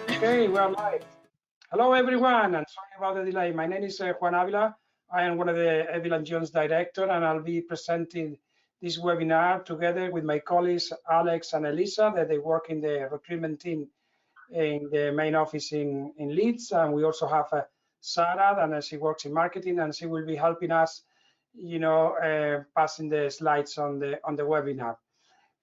Okay, we're live. Hello, everyone, and sorry about the delay. My name is Juan Avila. I am one of the Eville and Jones director, and I'll be presenting this webinar together with my colleagues Alex and Elisa, that they work in the recruitment team in the main office in Leeds. And we also have Sarah, and she works in marketing, and she will be helping us, passing the slides on the webinar.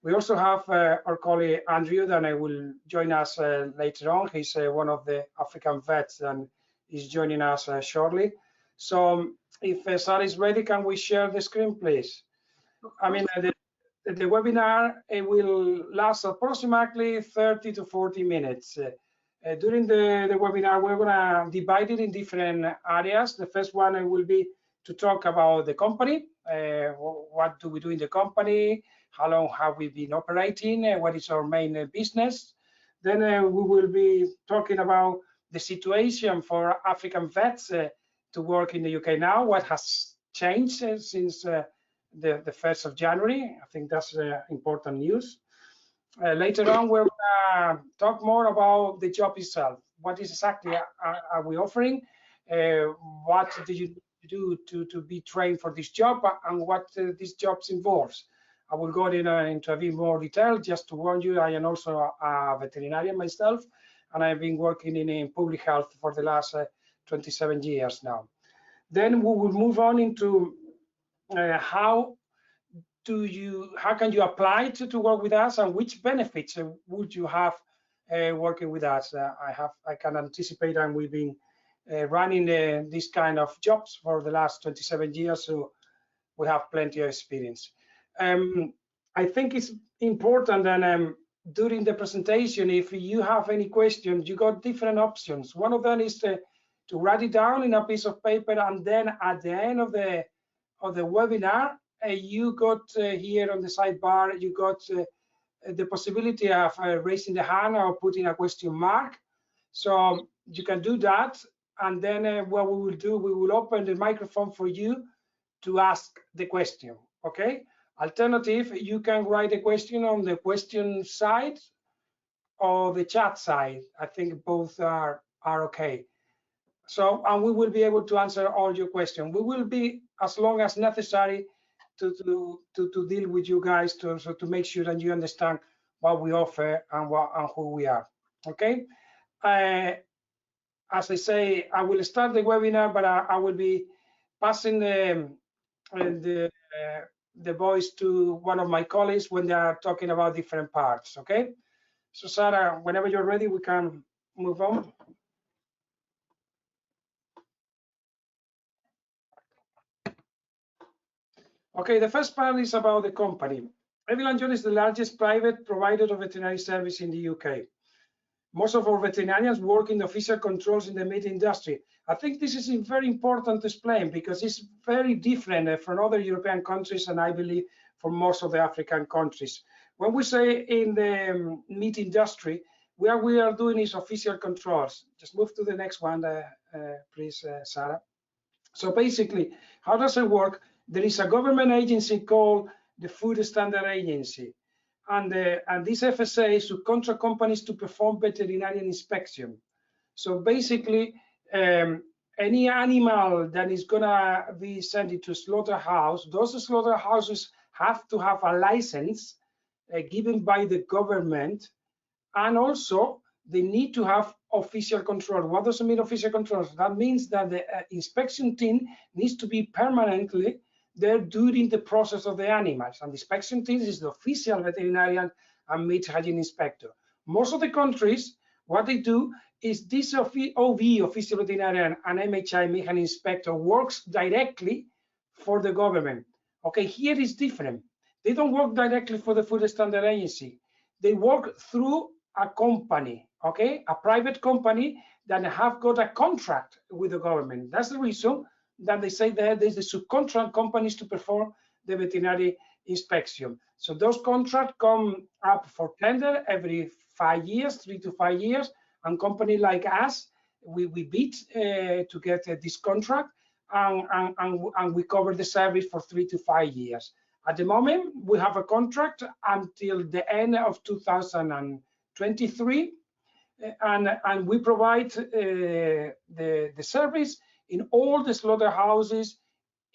We also have our colleague Andrew, that will join us later on. He's one of the African vets and is joining us shortly. So if Sarah is ready, can we share the screen, please? I mean, the webinar will last approximately 30 to 40 minutes. During the webinar, we're going to divide it in different areas. The first one will be to talk about the company. What do we do in the company? How long have we been operating? What is our main business? Then we will be talking about the situation for African vets to work in the UK now. What has changed since the 1st of January? I think that's important news. Later on, we're going to talk more about the job itself. What is exactly are we offering? What do you do to be trained for this job, and what this job involves? I will go into a bit more detail. Just to warn you, I am also a veterinarian myself, and I've been working in public health for the last 27 years now. Then we will move on into how can you apply to work with us, and which benefits would you have working with us? I can anticipate, and we've been running this kind of jobs for the last 27 years, so we have plenty of experience. I think it's important that during the presentation, if you have any questions, you got different options. One of them is to write it down in a piece of paper, and then at the end of the webinar, you got here on the sidebar, you got the possibility of raising the hand or putting a question mark. So you can do that, and then what we will do, we will open the microphone for you to ask the question. Okay. Alternative, you can write a question on the question side or the chat side. I think both are okay. So, and we will be able to answer all your questions. We will be as long as necessary to deal with you guys to make sure that you understand what we offer and who we are. Okay. As I say, I will start the webinar, but I will be passing the voice to one of my colleagues when they are talking about different parts. Okay. So Sarah, whenever you're ready, we can move on. Okay, the first part is about the company. Eville and Jones is the largest private provider of veterinary service in the UK. Most of our veterinarians work in official controls in the meat industry. I think this is very important to explain, because it's very different from other European countries, and I believe from most of the African countries. When we say in the meat industry, what we are doing is official controls. Just move to the next one, please, Sarah. So basically, how does it work? There is a government agency called the Food Standard Agency, and this FSA subcontract companies to perform veterinarian inspection. So basically, any animal that is gonna be sent into a slaughterhouse, those slaughterhouses have to have a license given by the government, and also they need to have official control. What does it mean, official control? That means that the inspection team needs to be permanently there during the process of the animals, and the inspection team is the official veterinarian and meat hygiene inspector. Most of the countries, what they do is this OV, official veterinarian, and MHI, meat hygiene inspector, works directly for the government. Okay, here is different. They don't work directly for the Food Standard Agency. They work through a company, okay, a private company that have got a contract with the government. That's the reason that they say that there's the subcontract companies to perform the veterinary inspection. So those contracts come up for tender every 5 years, 3 to 5 years, and company like us, we bid to get this contract, and we cover the service for 3 to 5 years. At the moment, we have a contract until the end of 2023, and we provide the service in all the slaughterhouses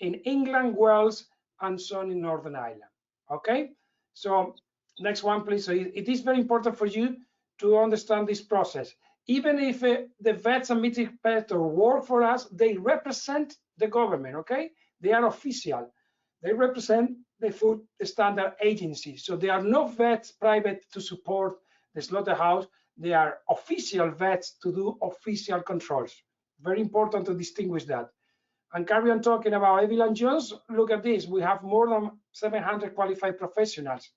in England, Wales, and some in Northern Ireland. Okay, so next one, please. So it is very important for you to understand this process. Even if the vets and meat inspector work for us, they represent the government. Okay, they are official. They represent the Food Standard Agency. So they are not vets private to support the slaughterhouse. They are official vets to do official controls. Very important to distinguish that. And carry on talking about Eville and Jones. Look at this. We have more than 700 qualified professionals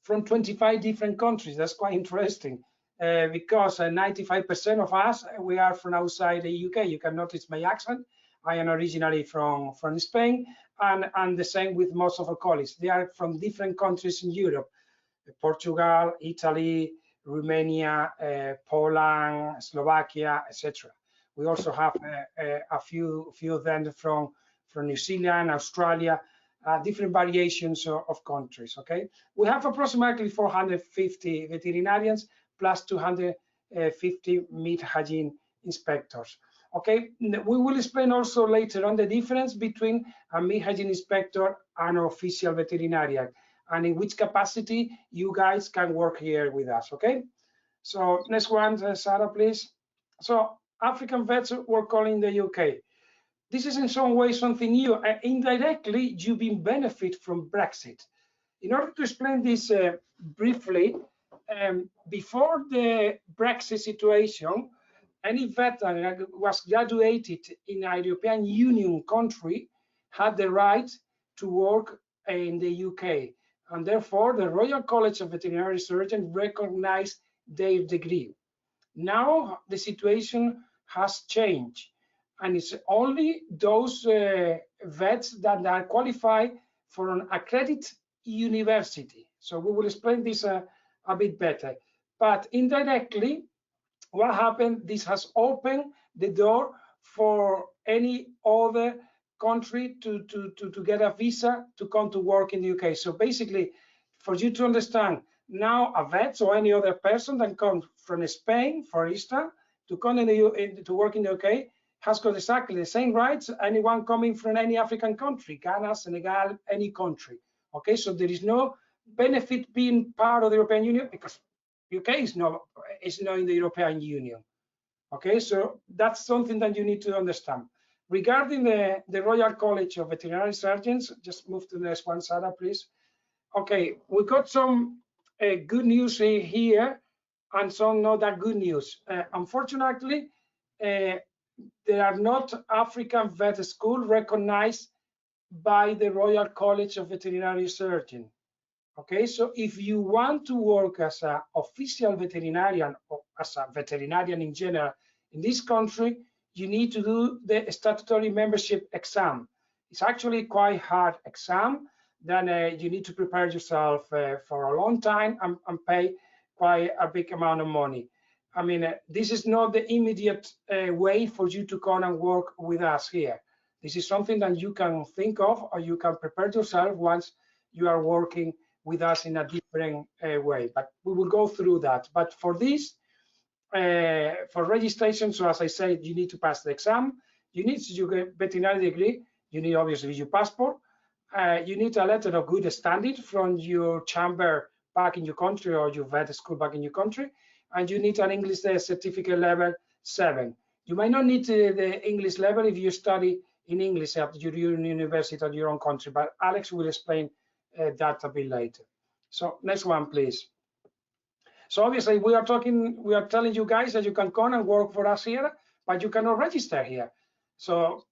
from 25 different countries. That's quite interesting because 95% of us, we are from outside the UK. You can notice my accent. I am originally from Spain, and the same with most of our colleagues. They are from different countries in Europe: Portugal, Italy, Romania, Poland, Slovakia, etc. We also have a few of them from New Zealand, Australia, different variations of countries. Okay, we have approximately 450 veterinarians plus 250 meat hygiene inspectors. Okay, we will explain also later on the difference between a meat hygiene inspector and an official veterinarian, and in which capacity you guys can work here with us. Okay, so next one, Sarah, please. So African vets work only in the UK. This is in some way something new. Indirectly, you've been benefit from Brexit. In order to explain this briefly, before the Brexit situation, any vet that was graduated in a European Union country had the right to work in the UK, and therefore the Royal College of Veterinary Surgeons recognized their degree. Now the situation has changed, and it's only those vets that are qualified for an accredited university. So we will explain this a bit better. But indirectly, what happened? This has opened the door for any other country to get a visa to come to work in the UK. So basically, for you to understand, now a vet or any other person that comes from Spain, for instance, to come to work in the UK has got exactly the same rights as anyone coming from any African country, Ghana, Senegal, any country. Okay, so there is no benefit being part of the European Union because UK is not in the European Union. Okay, so that's something that you need to understand. Regarding the Royal College of Veterinary Surgeons, just move to the next one, Sarah, please. Okay, we got some good news here and some not that good news. Unfortunately, there are not African vet schools recognized by the Royal College of Veterinary Surgeons. Okay, so if you want to work as an official veterinarian or as a veterinarian in general in this country, you need to do the statutory membership exam. It's actually quite hard exam. Then you need to prepare yourself for a long time and pay quite a big amount of money. I mean, this is not the immediate way for you to come and work with us here. This is something that you can think of, or you can prepare yourself once you are working with us in a different way, but we will go through that. But for this, for registration, so as I said, you need to pass the exam, you need to get veterinary degree, you need obviously your passport, you need a letter of good standing from your chamber back in your country or your vet school back in your country, and you need an English certificate level 7. You might not need the English level if you study in English at your university or your own country, but Alex will explain that a bit later. So next one, please. So obviously we are telling you guys that you can come and work for us here, but you cannot register here. So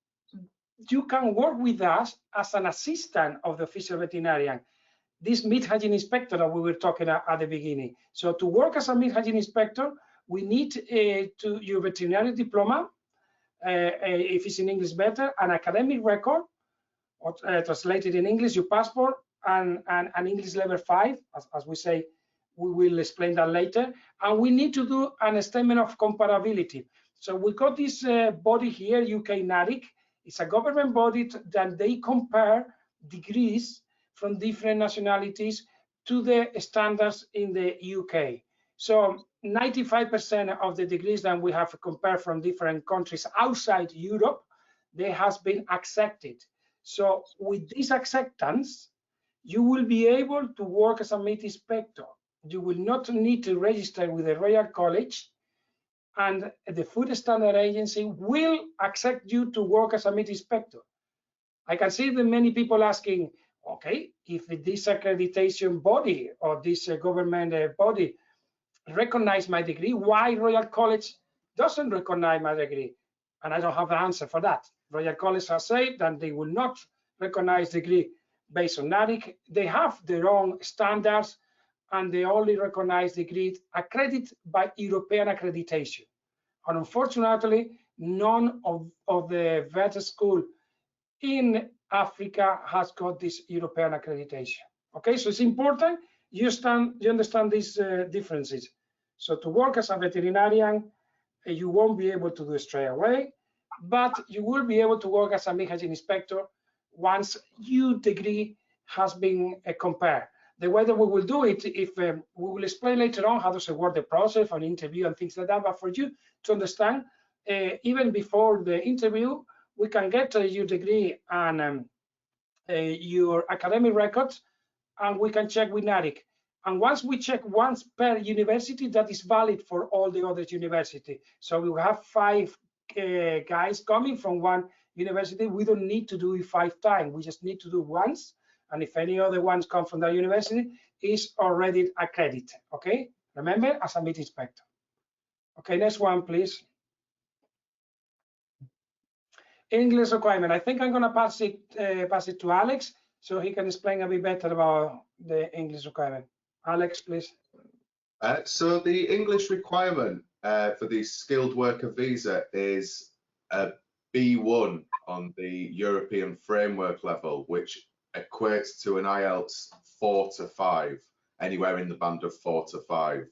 you can work with us as an assistant of the official veterinarian, this meat hygiene inspector that we were talking at the beginning. So to work as a meat hygiene inspector, we need your veterinary diploma, if it's in English better, an academic record, or translated in English, your passport, and an English level 5, as we say. We will explain that later. And we need to do a statement of comparability. So we got this body here, UK NADIC. It's a government body that they compare degrees from different nationalities to the standards in the UK. So 95% of the degrees that we have compared from different countries outside Europe, they has been accepted. So with this acceptance, you will be able to work as a meat inspector. You will not need to register with the Royal College, and the Food Standard Agency will accept you to work as a meat inspector. I can see that many people asking, okay, if this accreditation body or this government body recognize my degree, why Royal College doesn't recognize my degree? And I don't have the answer for that. Royal College has said that they will not recognize degree based on NARIC. They have their own standards, and they only recognize degree accredited by European accreditation. And unfortunately, none of the vet school in Africa has got this European accreditation. Okay, so it's important you understand these differences. So to work as a veterinarian, you won't be able to do it straight away, but you will be able to work as a meat hygiene inspector once your degree has been compared. The way that we will do it, if we will explain later on how does it work, the process for an interview and things like that, but for you to understand, even before the interview, we can get your degree and your academic records, and we can check with NARIC. And once we check once per university, that is valid for all the other university. So we will have 5 guys coming from one university. We don't need to do it 5 times. We just need to do once. And if any other ones come from that university, is already accredited. Okay, remember, as a meat inspector. Okay, next one, please. English requirement. I think I'm going to pass it to Alex so he can explain a bit better about the English requirement. Alex, please. So the English requirement for the skilled worker visa is a B1 on the European framework level, which equates to an IELTS 4 to 5, anywhere in the band of 4 to 5.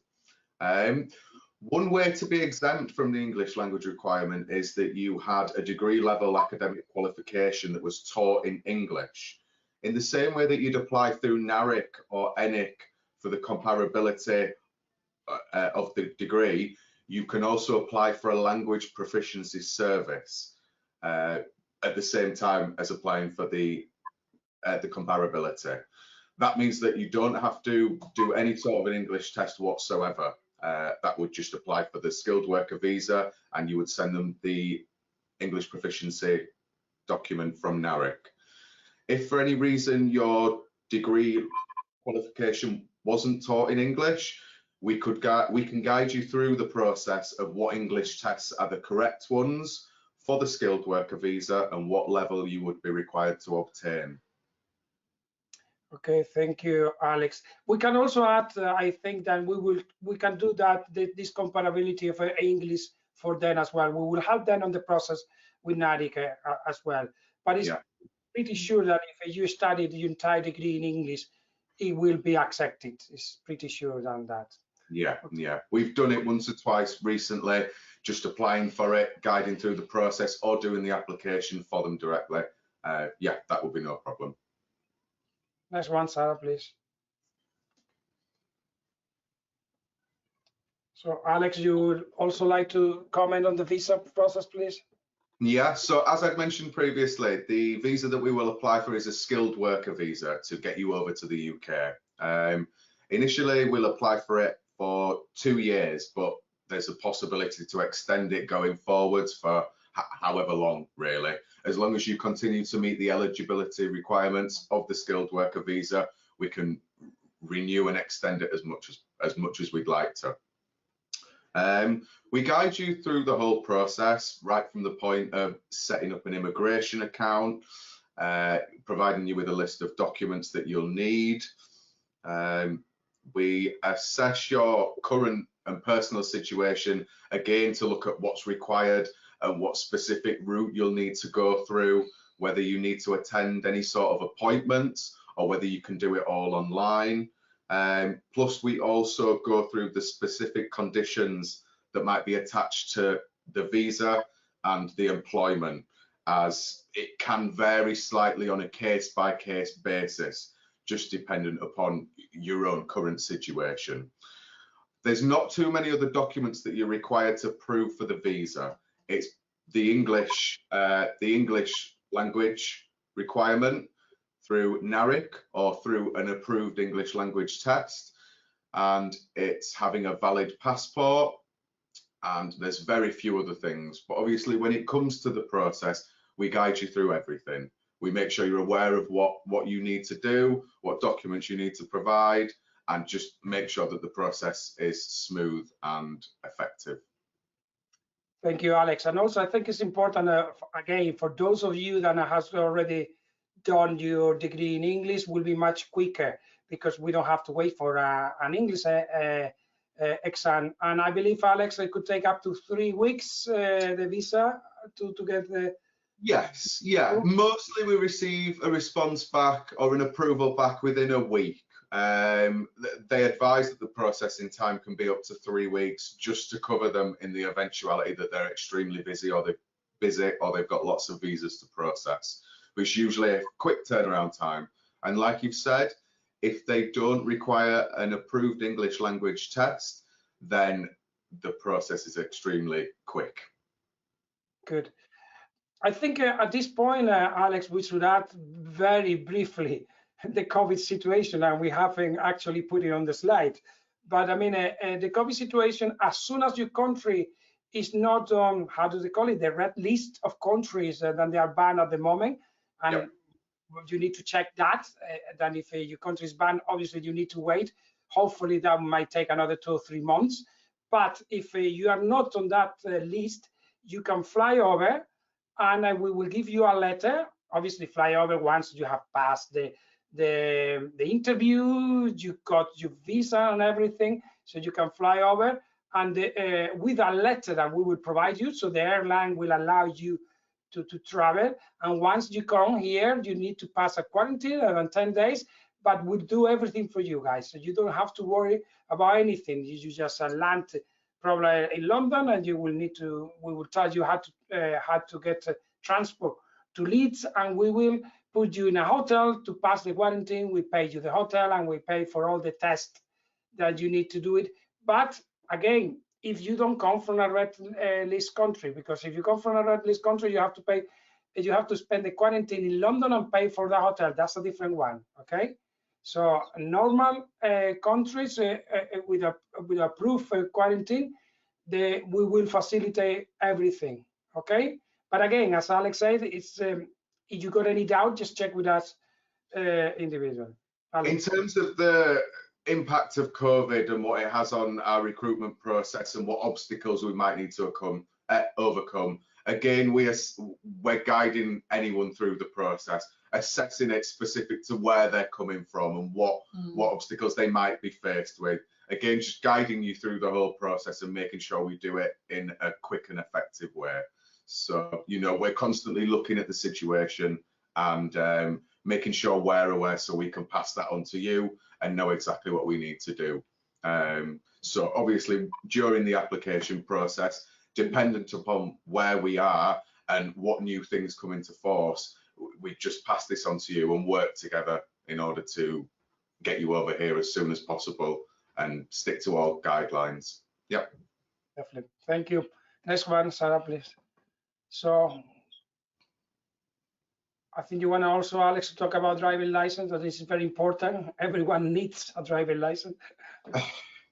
One way to be exempt from the English language requirement is that you had a degree level academic qualification that was taught in English. In the same way that you'd apply through NARIC or ENIC for the comparability of the degree, you can also apply for a language proficiency service at the same time as applying for the comparability. That means that you don't have to do any sort of an English test whatsoever. That would just apply for the skilled worker visa, and you would send them the English proficiency document from NARIC. If for any reason your degree qualification wasn't taught in English, we can guide you through the process of what English tests are the correct ones for the skilled worker visa and what level you would be required to obtain. Okay, thank you, Alex. We can also add, I think that we can do that, this comparability of English for them as well. We will help them on the process with NARIC as well. But it's pretty sure that if you studied the entire degree in English, it will be accepted. It's pretty sure on that. Yeah, yeah. We've done it once or twice recently, just applying for it, guiding through the process, or doing the application for them directly. Yeah, that would be no problem. Next one, Sarah, please. So, Alex, you would also like to comment on the visa process, please? Yeah, so as I've mentioned previously, the visa that we will apply for is a skilled worker visa to get you over to the UK. Initially, we'll apply for it for 2 years, but there's a possibility to extend it going forwards for however long, really. As long as you continue to meet the eligibility requirements of the skilled worker visa, we can renew and extend it as much as we'd like to. We guide you through the whole process, right from the point of setting up an immigration account, providing you with a list of documents that you'll need. We assess your current and personal situation, again, to look at what's required and what specific route you'll need to go through, whether you need to attend any sort of appointments or whether you can do it all online. Plus, we also go through the specific conditions that might be attached to the visa and the employment, as it can vary slightly on a case-by-case basis, just dependent upon your own current situation. There's not too many other documents that you're required to prove for the visa. It's the English language requirement through NARIC or through an approved English language test, and it's having a valid passport, and there's very few other things. But obviously when it comes to the process, we guide you through everything. We make sure you're aware of what you need to do, what documents you need to provide, and just make sure that the process is smooth and effective. Thank you, Alex. And also, I think it's important, again, for those of you that has already done your degree in English, will be much quicker because we don't have to wait for an English exam. And I believe, Alex, it could take up to 3 weeks, the visa, to get the... Yes, yeah. Mostly we receive a response back or an approval back within a week. They advise that the processing time can be up to 3 weeks, just to cover them in the eventuality that they're extremely busy or they've got lots of visas to process, which is usually a quick turnaround time. And like you've said, if they don't require an approved English language test, then the process is extremely quick. Good. I think at this point, Alex, we should add very briefly the COVID situation, and we haven't actually put it on the slide. But I mean, the COVID situation, as soon as your country is not on, how do they call it, the red list of countries that they are banned at the moment, and yep. You need to check that. Then if your country is banned, obviously you need to wait. Hopefully that might take another 2 or 3 months. But if you are not on that list, you can fly over, and we will give you a letter. Obviously, fly over once you have passed the interview, you got your visa and everything, so you can fly over, and with a letter that we will provide you, so the airline will allow you to travel. And once you come here, you need to pass a quarantine around 10 days, but we'll do everything for you guys, so you don't have to worry about anything. You just land probably in London, and we will tell you how to get transport to Leeds, and we will put you in a hotel to pass the quarantine. We pay you the hotel, and we pay for all the tests that you need to do it. But again, if you don't come from a red list country, because if you come from a red list country, you have to pay, you have to spend the quarantine in London and pay for the hotel. That's a different one. Okay. So normal countries with approved quarantine, we will facilitate everything. Okay. But again, as Alex said, it's if you got any doubt, just check with us individually. In terms of the impact of COVID and what it has on our recruitment process and what obstacles we might need to overcome, again, we're guiding anyone through the process, assessing it specific to where they're coming from and what obstacles they might be faced with. Again, just guiding you through the whole process and making sure we do it in a quick and effective way. So, you know, we're constantly looking at the situation and making sure we're aware so we can pass that on to you and know exactly what we need to do. So obviously during the application process, dependent upon where we are and what new things come into force, we just pass this on to you and work together in order to get you over here as soon as possible and stick to all guidelines. Yep. Definitely. Thank you. Next one, Sarah, please. So I think you want to also, Alex, to talk about driving license. That is very important. Everyone needs a driving license.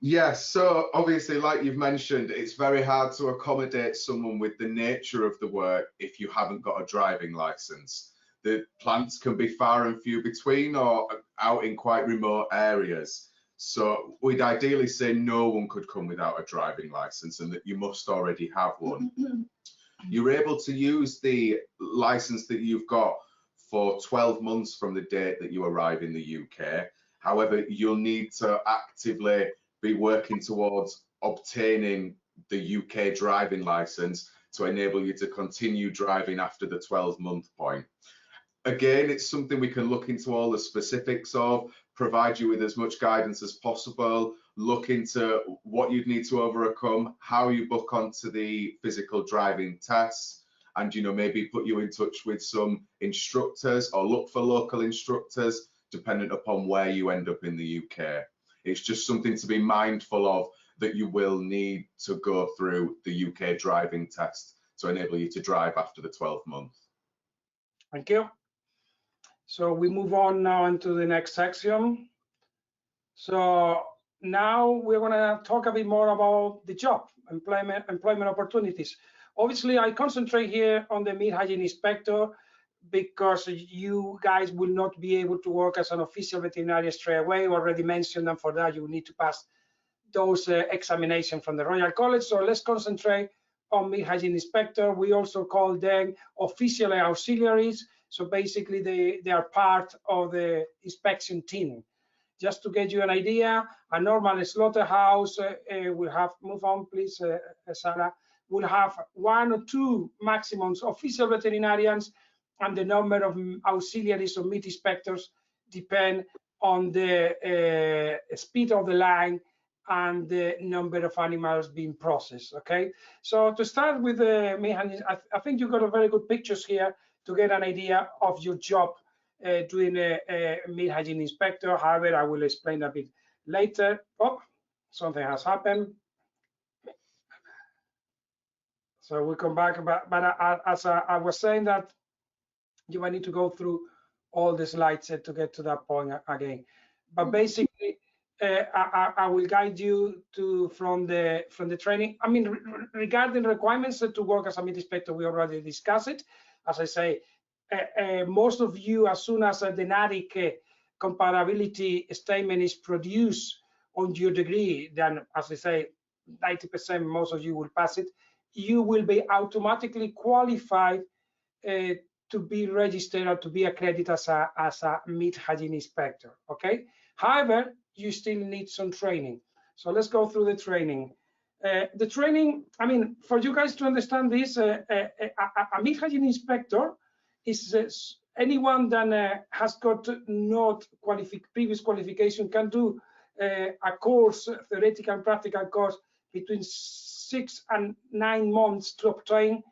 Yes, so obviously, like you've mentioned, it's very hard to accommodate someone with the nature of the work if you haven't got a driving license. The plants can be far and few between or out in quite remote areas. So we'd ideally say no one could come without a driving license and that you must already have one. You're able to use the license that you've got for 12 months from the date that you arrive in the UK. However, you'll need to actively be working towards obtaining the UK driving license to enable you to continue driving after the 12-month point. Again, it's something we can look into all the specifics of, provide you with as much guidance as possible, look into what you'd need to overcome, how you book onto the physical driving tests, and, you know, maybe put you in touch with some instructors or look for local instructors dependent upon where you end up in the UK. It's just something to be mindful of, that you will need to go through the UK driving test to enable you to drive after the 12th month. Thank you. So we move on now into the next section. So now we're going to talk a bit more about the job, employment opportunities. Obviously, I concentrate here on the meat hygiene inspector because you guys will not be able to work as an official veterinarian straight away. I already mentioned, and for that you need to pass those examinations from the Royal College. So let's concentrate on meat hygiene inspector. We also call them official auxiliaries. So basically they are part of the inspection team. Just to get you an idea, a normal slaughterhouse will have, move on please, Sarah, will have 1 or 2 maximums official veterinarians, and the number of auxiliaries or meat inspectors depend on the speed of the line and the number of animals being processed. Okay, so to start with the meat hygiene, I think you got a very good pictures here to get an idea of your job doing a meat hygiene inspector. However, I will explain a bit later. Oh, something has happened. So we come back, but as I was saying that you might need to go through all the slides to get to that point again. But basically, I will guide you to from the training. I mean, regarding requirements to work as a meat inspector, we already discussed it. As I say, most of you, as soon as the NADIC comparability statement is produced on your degree, then, as I say, 90%, most of you will pass it. You will be automatically qualified to be registered or to be accredited as a meat hygiene inspector. Okay. However, you still need some training. So let's go through the training. The training, I mean, for you guys to understand this, a meat hygiene inspector is anyone that has got not previous qualification can do a course, theoretical and practical course, between 6 and 9 months to obtain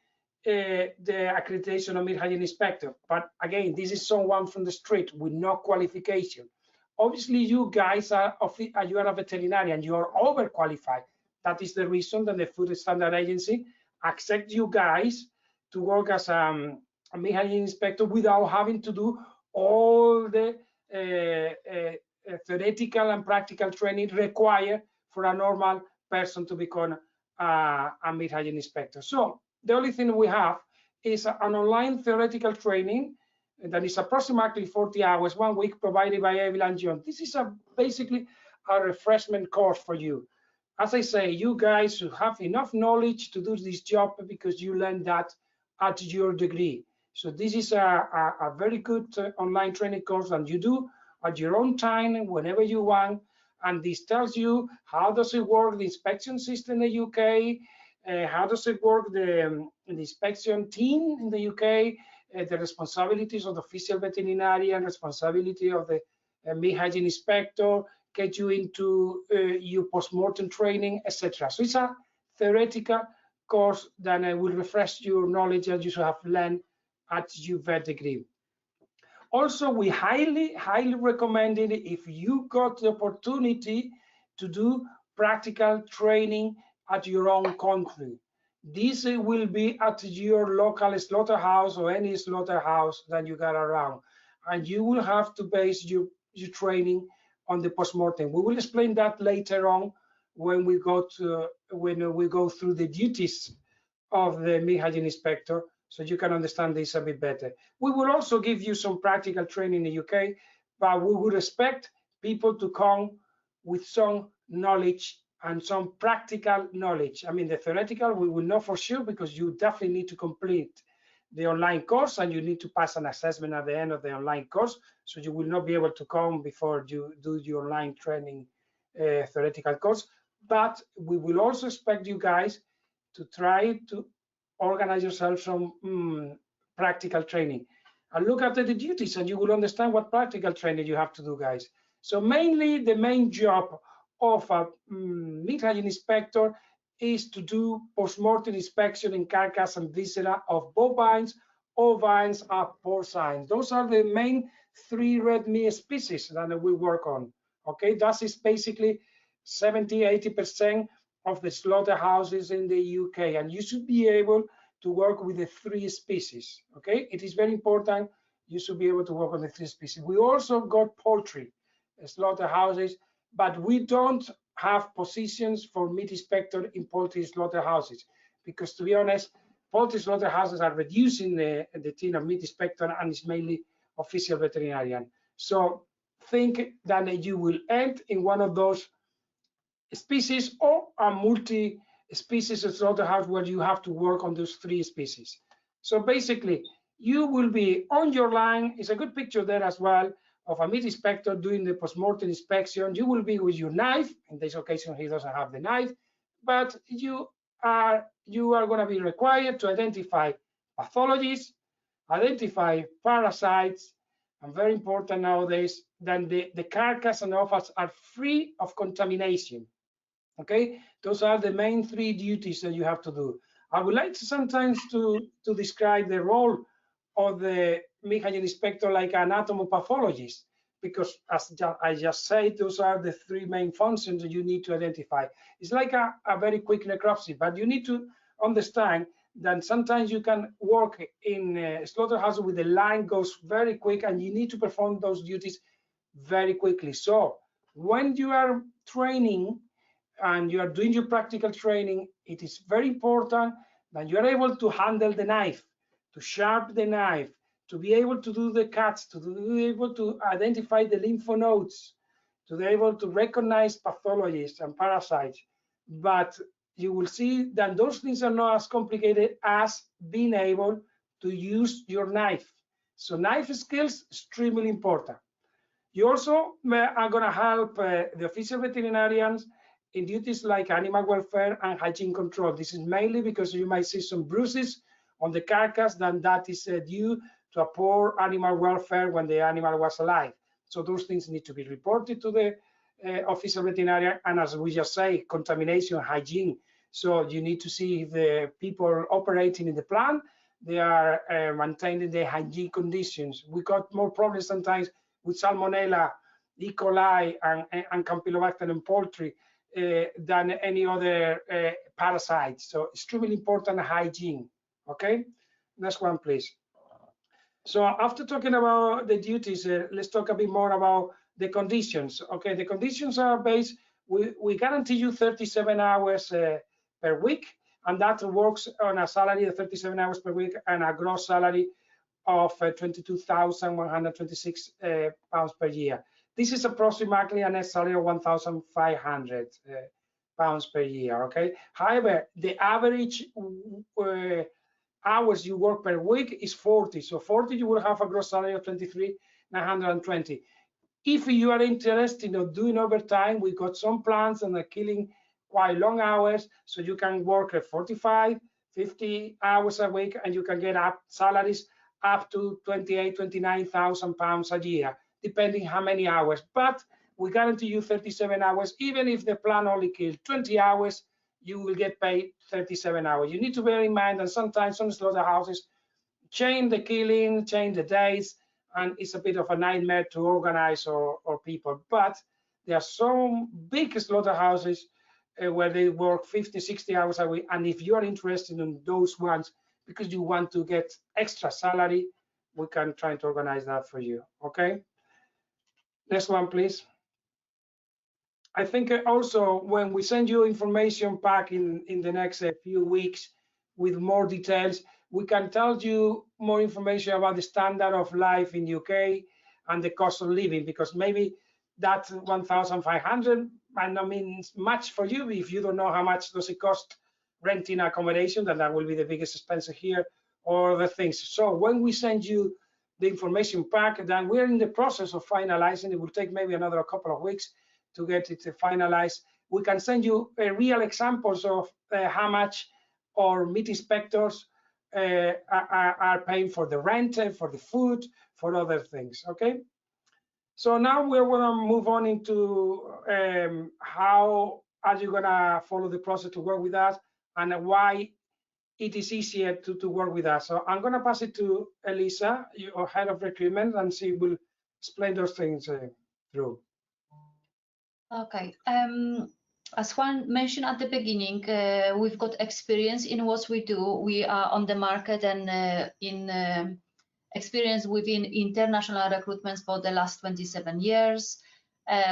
the accreditation of meat hygiene inspector. But again, this is someone from the street with no qualification. Obviously, you guys you are a veterinarian, you are overqualified. That is the reason that the Food Standard Agency accepts you guys to work as a meat hygiene inspector without having to do all the theoretical and practical training required for a normal person to become a meat hygiene inspector. So the only thing we have is an online theoretical training that is approximately 40 hours, 1 week, provided by Eville and John. This is basically a refreshment course for you. As I say, you guys should have enough knowledge to do this job because you learned that at your degree. So this is a very good online training course that you do at your own time, whenever you want. And this tells you how does it work, the inspection system in the UK, how does it work, the inspection team in the UK, the responsibilities of the official veterinarian, responsibility of the meat hygiene inspector, get you into your post-mortem training, etc. So it's a theoretical course that will refresh your knowledge that you should have learned at your vet degree. Also, we highly recommend it if you got the opportunity to do practical training at your own country. This will be at your local slaughterhouse or any slaughterhouse that you got around, and you will have to base your training on the postmortem. We will explain that later on when we go through the duties of the meat hygiene inspector, so you can understand this a bit better. We will also give you some practical training in the UK, but we would expect people to come with some knowledge and some practical knowledge. I mean, the theoretical we will know for sure because you definitely need to complete the online course and you need to pass an assessment at the end of the online course. So you will not be able to come before you do your online training theoretical course. But we will also expect you guys to try to organize yourself some practical training. And look after the duties and you will understand what practical training you have to do, guys. So mainly the main job of a meat hygiene inspector is to do post-mortem inspection in carcass and viscera of bovines, ovines, and porcines. Those are the main 3 red meat species that we work on. Okay, that is basically 70–80% of the slaughterhouses in the UK, and you should be able to work with the 3 species. Okay, it is very important. You should be able to work on the 3 species. We also got poultry slaughterhouses, but we don't have positions for meat inspector in poultry slaughterhouses, because to be honest, poultry slaughterhouses are reducing the team of meat inspector, and it's mainly official veterinarian. So think that you will end in one of those species or a multi-species slaughterhouse where you have to work on those 3 species. So basically, you will be on your line. It's a good picture there as well of a meat inspector doing the post-mortem inspection. You will be with your knife. In this occasion, he doesn't have the knife, but you are going to be required to identify pathologies, identify parasites, and very important nowadays, then the carcass and offals are free of contamination. Okay, those are the main 3 duties that you have to do. I would like to sometimes to describe the role of the meat hygiene inspector like an anatomopathologist, because as I just said, those are the 3 main functions that you need to identify. It's like a very quick necropsy, but you need to understand that sometimes you can work in a slaughterhouse with the line goes very quick, and you need to perform those duties very quickly. So when you are training and you are doing your practical training, it is very important that you are able to handle the knife, to sharpen the knife, to be able to do the cuts, to be able to identify the lymph nodes, to be able to recognize pathologies and parasites. But you will see that those things are not as complicated as being able to use your knife. So knife skills, extremely important. You also are going to help the official veterinarians in duties like animal welfare and hygiene control. This is mainly because you might see some bruises on the carcass, then that is due to a poor animal welfare when the animal was alive. So those things need to be reported to the official veterinarian, and as we just say, contamination, hygiene. So you need to see if the people operating in the plant, they are maintaining the hygiene conditions. We got more problems sometimes with Salmonella, E. coli, and Campylobacter in poultry than any other parasite. So extremely important hygiene. Okay, next one, please. So after talking about the duties, let's talk a bit more about the conditions. Okay, the conditions are based, we guarantee you 37 hours per week, and that works on a salary of 37 hours per week and a gross salary of 22,126 pounds per year. This is approximately a net salary of 1,500 pounds per year. Okay. However, the average hours you work per week is 40. So 40, you will have a gross salary of 23,920. If you are interested in doing overtime, we got some plans and are killing quite long hours, so you can work 45, 50 hours a week, and you can get up salaries up to 28, 29,000 pounds a year, depending how many hours. But we guarantee you 37 hours. Even if the plan only kills 20 hours, you will get paid 37 hours. You need to bear in mind that sometimes some slaughterhouses change the killing, change the days, and it's a bit of a nightmare to organize or people. But there are some big slaughterhouses where they work 50, 60 hours a week. And if you are interested in those ones, because you want to get extra salary, we can try to organize that for you. Okay. Next one, please. I think also when we send you information pack in the next few weeks with more details, we can tell you more information about the standard of life in UK and the cost of living, because maybe that 1,500 might not mean much for you if you don't know how much does it cost renting accommodation, that will be the biggest expense here, or the things. So when we send you the information pack, then we're in the process of finalizing. It will take maybe another couple of weeks to get it finalized. We can send you real examples of how much our meat inspectors are paying for the rent, for the food, for other things. Okay. So now we're going to move on into how are you going to follow the process to work with us, and why it is easier to work with us. So I'm going to pass it to Elisa, your head of recruitment, and she will explain those things through. Okay. As Juan mentioned at the beginning, we've got experience in what we do. We are on the market and in experience within international recruitments for the last 27 years.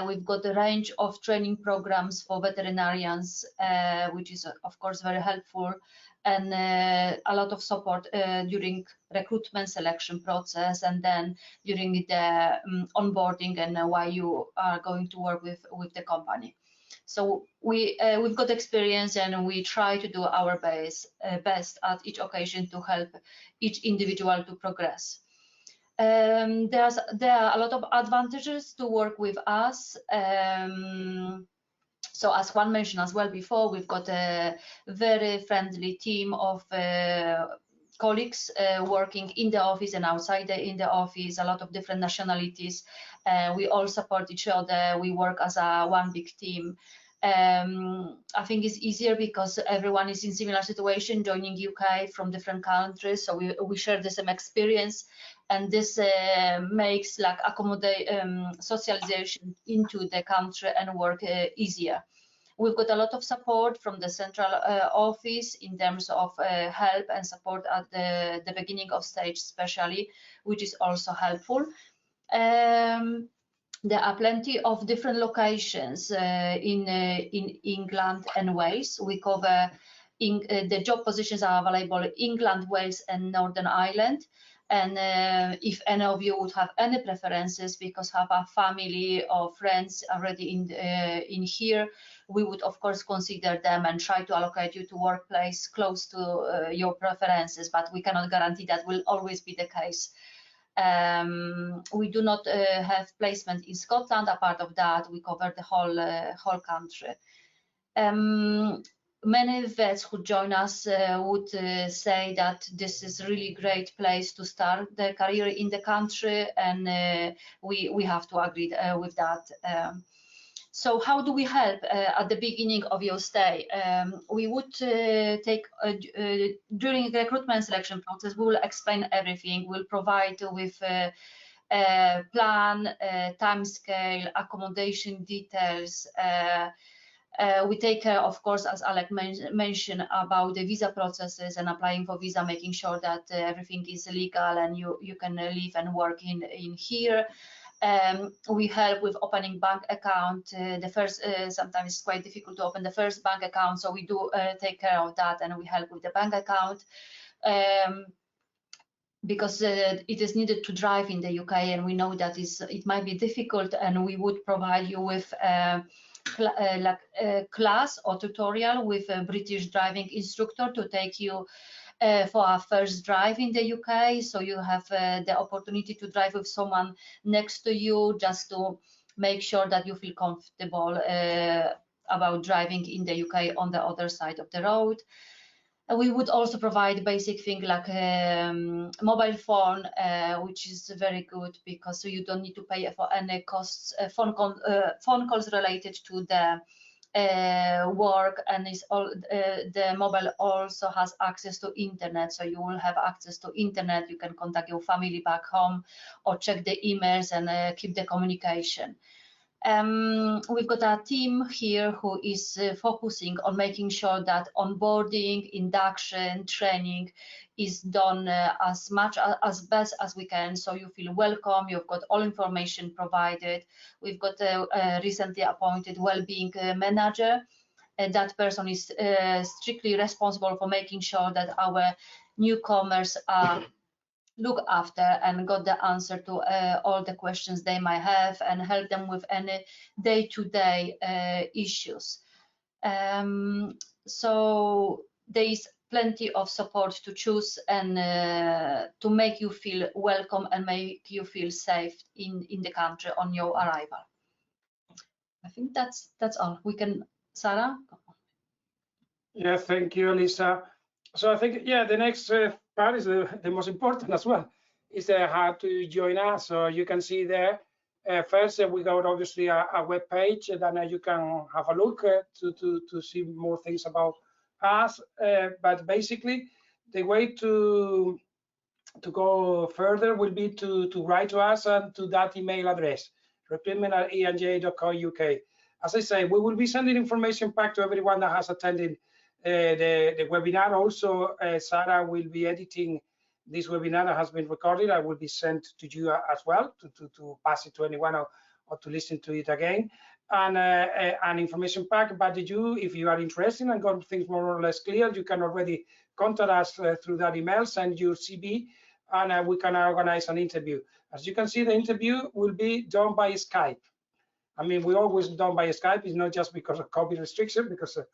We've got a range of training programs for veterinarians, which is of course very helpful, and a lot of support during recruitment selection process, and then during the onboarding and why you are going to work with the company. So we've got experience, and we try to do our best at each occasion to help each individual to progress. There are a lot of advantages to work with us. So as Juan mentioned as well before, we've got a very friendly team of colleagues working in the office and outside in the office, a lot of different nationalities. We all support each other. We work as one big team. I think it's easier because everyone is in similar situation, joining UK from different countries, so we share the same experience, and this makes like accommodate socialization into the country and work easier. We've got a lot of support from the central office in terms of help and support at the beginning of stage especially, which is also helpful. There are plenty of different locations in England and Wales. We cover the job positions are available in England, Wales, and Northern Ireland. And if any of you would have any preferences because have a family or friends already in here, we would of course consider them and try to allocate you to workplace close to your preferences, but we cannot guarantee that will always be the case. We do not have placement in Scotland. Apart of that, we cover the whole country. Many vets who join us would say that this is a really great place to start their career in the country, and we have to agree with that. So how do we help at the beginning of your stay? We would take, during the recruitment selection process, we will explain everything. We'll provide with plan, time scale, accommodation details. We take care, of course, as Alec mentioned, about the visa processes and applying for visa, making sure that everything is legal and you can live and work in here. We help with opening bank account. The first, sometimes it's quite difficult to open the first bank account, so we do take care of that, and we help with the bank account. Because it is needed to drive in the UK, and we know that it might be difficult, and we would provide you with like a class or tutorial with a British driving instructor to take you for our first drive in the UK, so you have the opportunity to drive with someone next to you, just to make sure that you feel comfortable about driving in the UK on the other side of the road. We would also provide basic things like mobile phone, which is very good because you don't need to pay for any costs, phone calls related to the work, and the mobile also has access to internet, so you will have access to internet. You can contact your family back home or check the emails and keep the communication. We've got a team here who is focusing on making sure that onboarding, induction, training is done as best as we can, so you feel welcome. You've got all information provided. We've got a recently appointed well-being manager, and that person is strictly responsible for making sure that our newcomers are look after and got the answer to all the questions they might have, and help them with any day-to-day issues. So there is plenty of support to choose and to make you feel welcome and make you feel safe in the country on your arrival. I think that's all. We can, Sarah? Yeah, thank you, Lisa. So I think, yeah, the next part is the most important as well, is how to join us. So you can see there, first we got obviously a web page, and then you can have a look to see more things about us. But basically, the way to to go further will be to write to us and to that email address, recruitment@enj.co.uk. As I say, we will be sending information back to everyone that has attended the webinar. Also, Sarah will be editing this webinar that has been recorded. I will be sent to you as well to pass it to anyone or to listen to it again. And an information pack. But if you are interested and got things more or less clear, you can already contact us through that email, send your CV, and we can organize an interview. As you can see, the interview will be done by Skype. I mean, we always done by Skype. It's not just because of COVID restriction, because of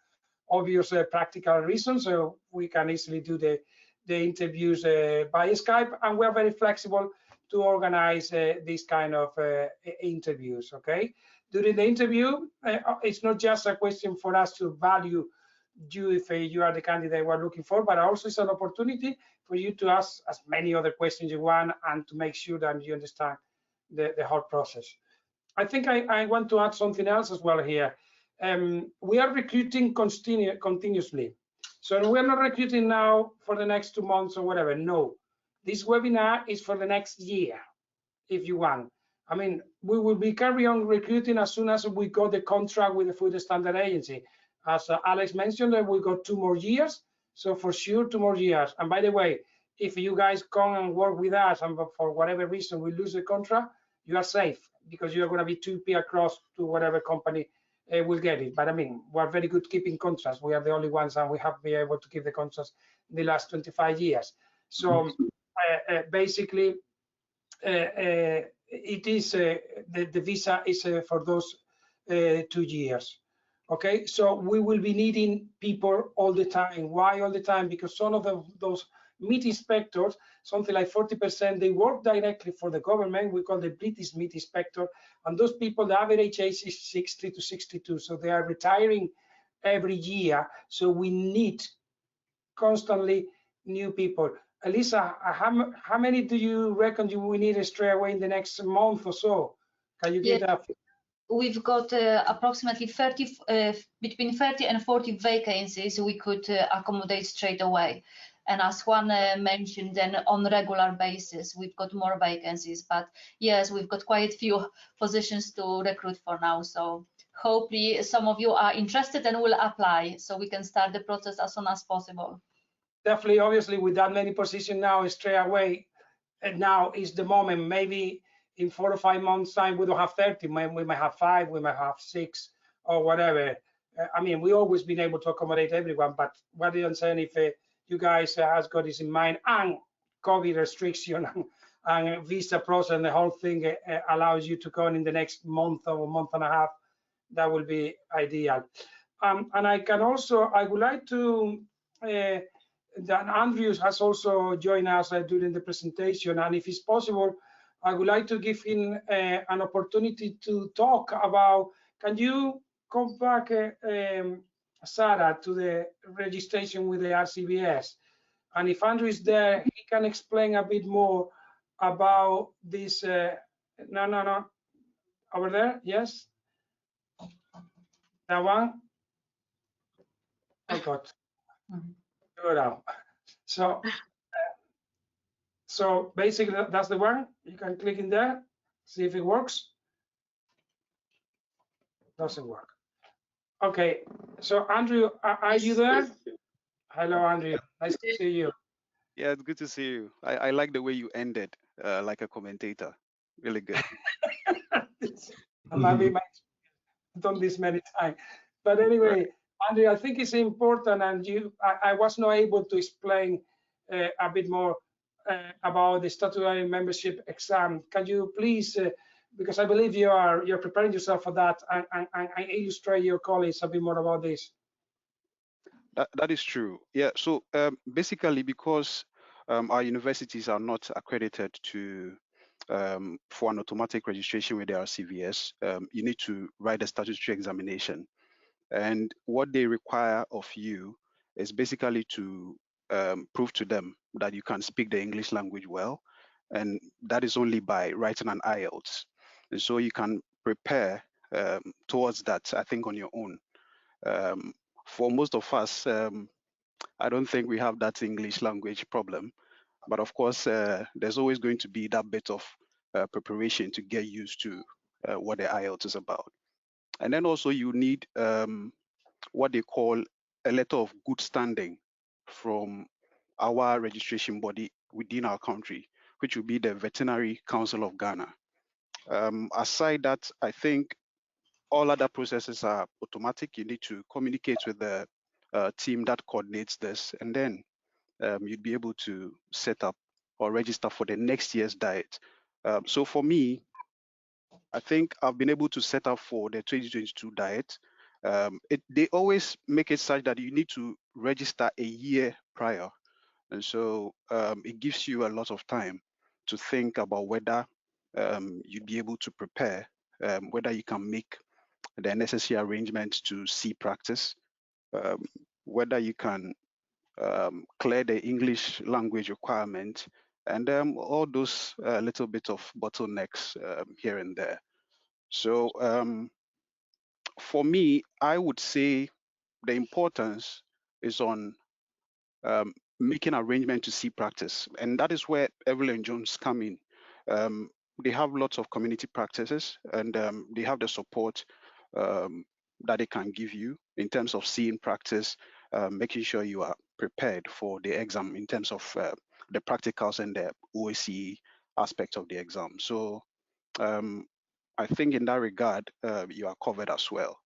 obvious practical reasons. So we can easily do the interviews by Skype, and we're very flexible to organize these kind of interviews. Okay. During the interview, it's not just a question for us to value you if you are the candidate we're looking for, but also it's an opportunity for you to ask as many other questions you want and to make sure that you understand the whole process. I think I want to add something else as well here. We are recruiting continuously. So we're not recruiting now for the next 2 months or whatever. No, this webinar is for the next year, if you want. I mean, we will be carry on recruiting as soon as we got the contract with the Food Standard Agency. As Alex mentioned, we got 2 more years. So for sure, 2 more years. And by the way, if you guys come and work with us and for whatever reason we lose the contract, you are safe because you are going to be 2P across to whatever company will get it. But I mean, we're very good keeping contracts. We are the only ones, and we have been able to keep the contracts in the last 25 years. So basically, it is the visa is for those 2 years. Okay, so we will be needing people all the time. Why all the time? Because some of those meat inspectors, something like 40%, they work directly for the government. We call the British meat inspector, and those people, the average age is 60 to 62, so they are retiring every year. So we need constantly new people. Elisa, how many do you reckon we need straight away in the next month or so? Can you get that? We've got approximately 30, between 30 and 40 vacancies we could accommodate straight away. And as Juan mentioned, then on a regular basis, we've got more vacancies. But yes, we've got quite a few positions to recruit for now. So hopefully some of you are interested and will apply so we can start the process as soon as possible. Definitely, obviously, with that many positions now straight away, and now is the moment. Maybe in 4 or 5 months time, we don't have 30, we might have 5, we might have 6 or whatever. I mean, we always been able to accommodate everyone, but what I'm saying, if you guys has got this in mind, and COVID restriction and visa process and the whole thing allows you to go in the next month or a month and a half, that will be ideal. And I would like to, that Andrews has also joined us during the presentation, and if it's possible, I would like to give him an opportunity to talk about, can you come back, Sarah, to the registration with the RCBS? And if Andrew is there, he can explain a bit more about this. No. Over there, yes? That one? Oh, God. Go down. So basically, that's the one. You can click in there, see if it works. Doesn't work. Okay, so Andrew, are you there? Hello, Andrew. Nice to see you. Yeah, it's good to see you. I like the way you ended, like a commentator. Really good. I've done this many times. But anyway, right. Andrew, I think it's important, and I was not able to explain a bit more about the statutory membership exam. Can you please, because I believe you're preparing yourself for that, and illustrate your colleagues a bit more about this? That is true. Yeah. So basically, because our universities are not accredited to for an automatic registration with the RCVS, you need to write a statutory examination. And what they require of you is basically to prove to them that you can speak the English language well. And that is only by writing an IELTS. And so you can prepare towards that, I think, on your own. For most of us, I don't think we have that English language problem. But of course, there's always going to be that bit of preparation to get used to what the IELTS is about. And then also you need what they call a letter of good standing from our registration body within our country, which will be the Veterinary Council of Ghana. Aside that, I think all other processes are automatic. You need to communicate with the team that coordinates this, and then you'd be able to set up or register for the next year's diet. So for me, I think I've been able to set up for the 2022 diet. They always make it such that you need to register a year prior. And so it gives you a lot of time to think about whether you'd be able to prepare, whether you can make the necessary arrangements to see practice, whether you can clear the English language requirement, and all those little bit of bottlenecks here and there. So for me, I would say the importance is on making arrangement to see practice, and that is where Eville and Jones come in. They have lots of community practices, and they have the support that they can give you in terms of seeing practice, making sure you are prepared for the exam in terms of the practicals and the OSCE aspect of the exam. So I think in that regard, you are covered as well.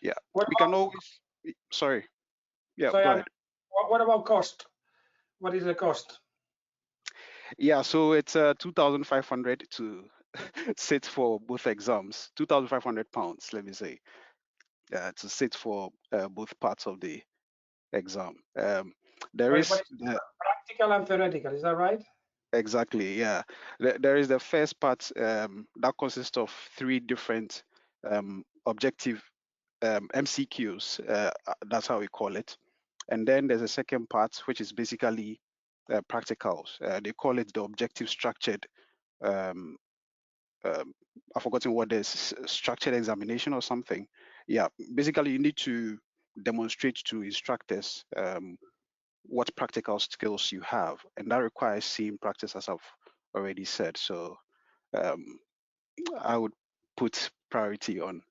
Yeah, we can always, sorry. Yeah, so, go ahead. What about cost? What is the cost? Yeah, so it's 2,500 to sit for both exams, 2,500 pounds, let me say, to sit for both parts of the exam. There is practical and theoretical, is that right? Exactly, yeah. There is the first part that consists of 3 different objective MCQs, that's how we call it. And then there's a second part, which is basically practicals. They call it the objective structured, I've forgotten what this structured examination or something. Yeah, basically you need to demonstrate to instructors what practical skills you have, and that requires seeing practice, as I've already said. So I would put priority on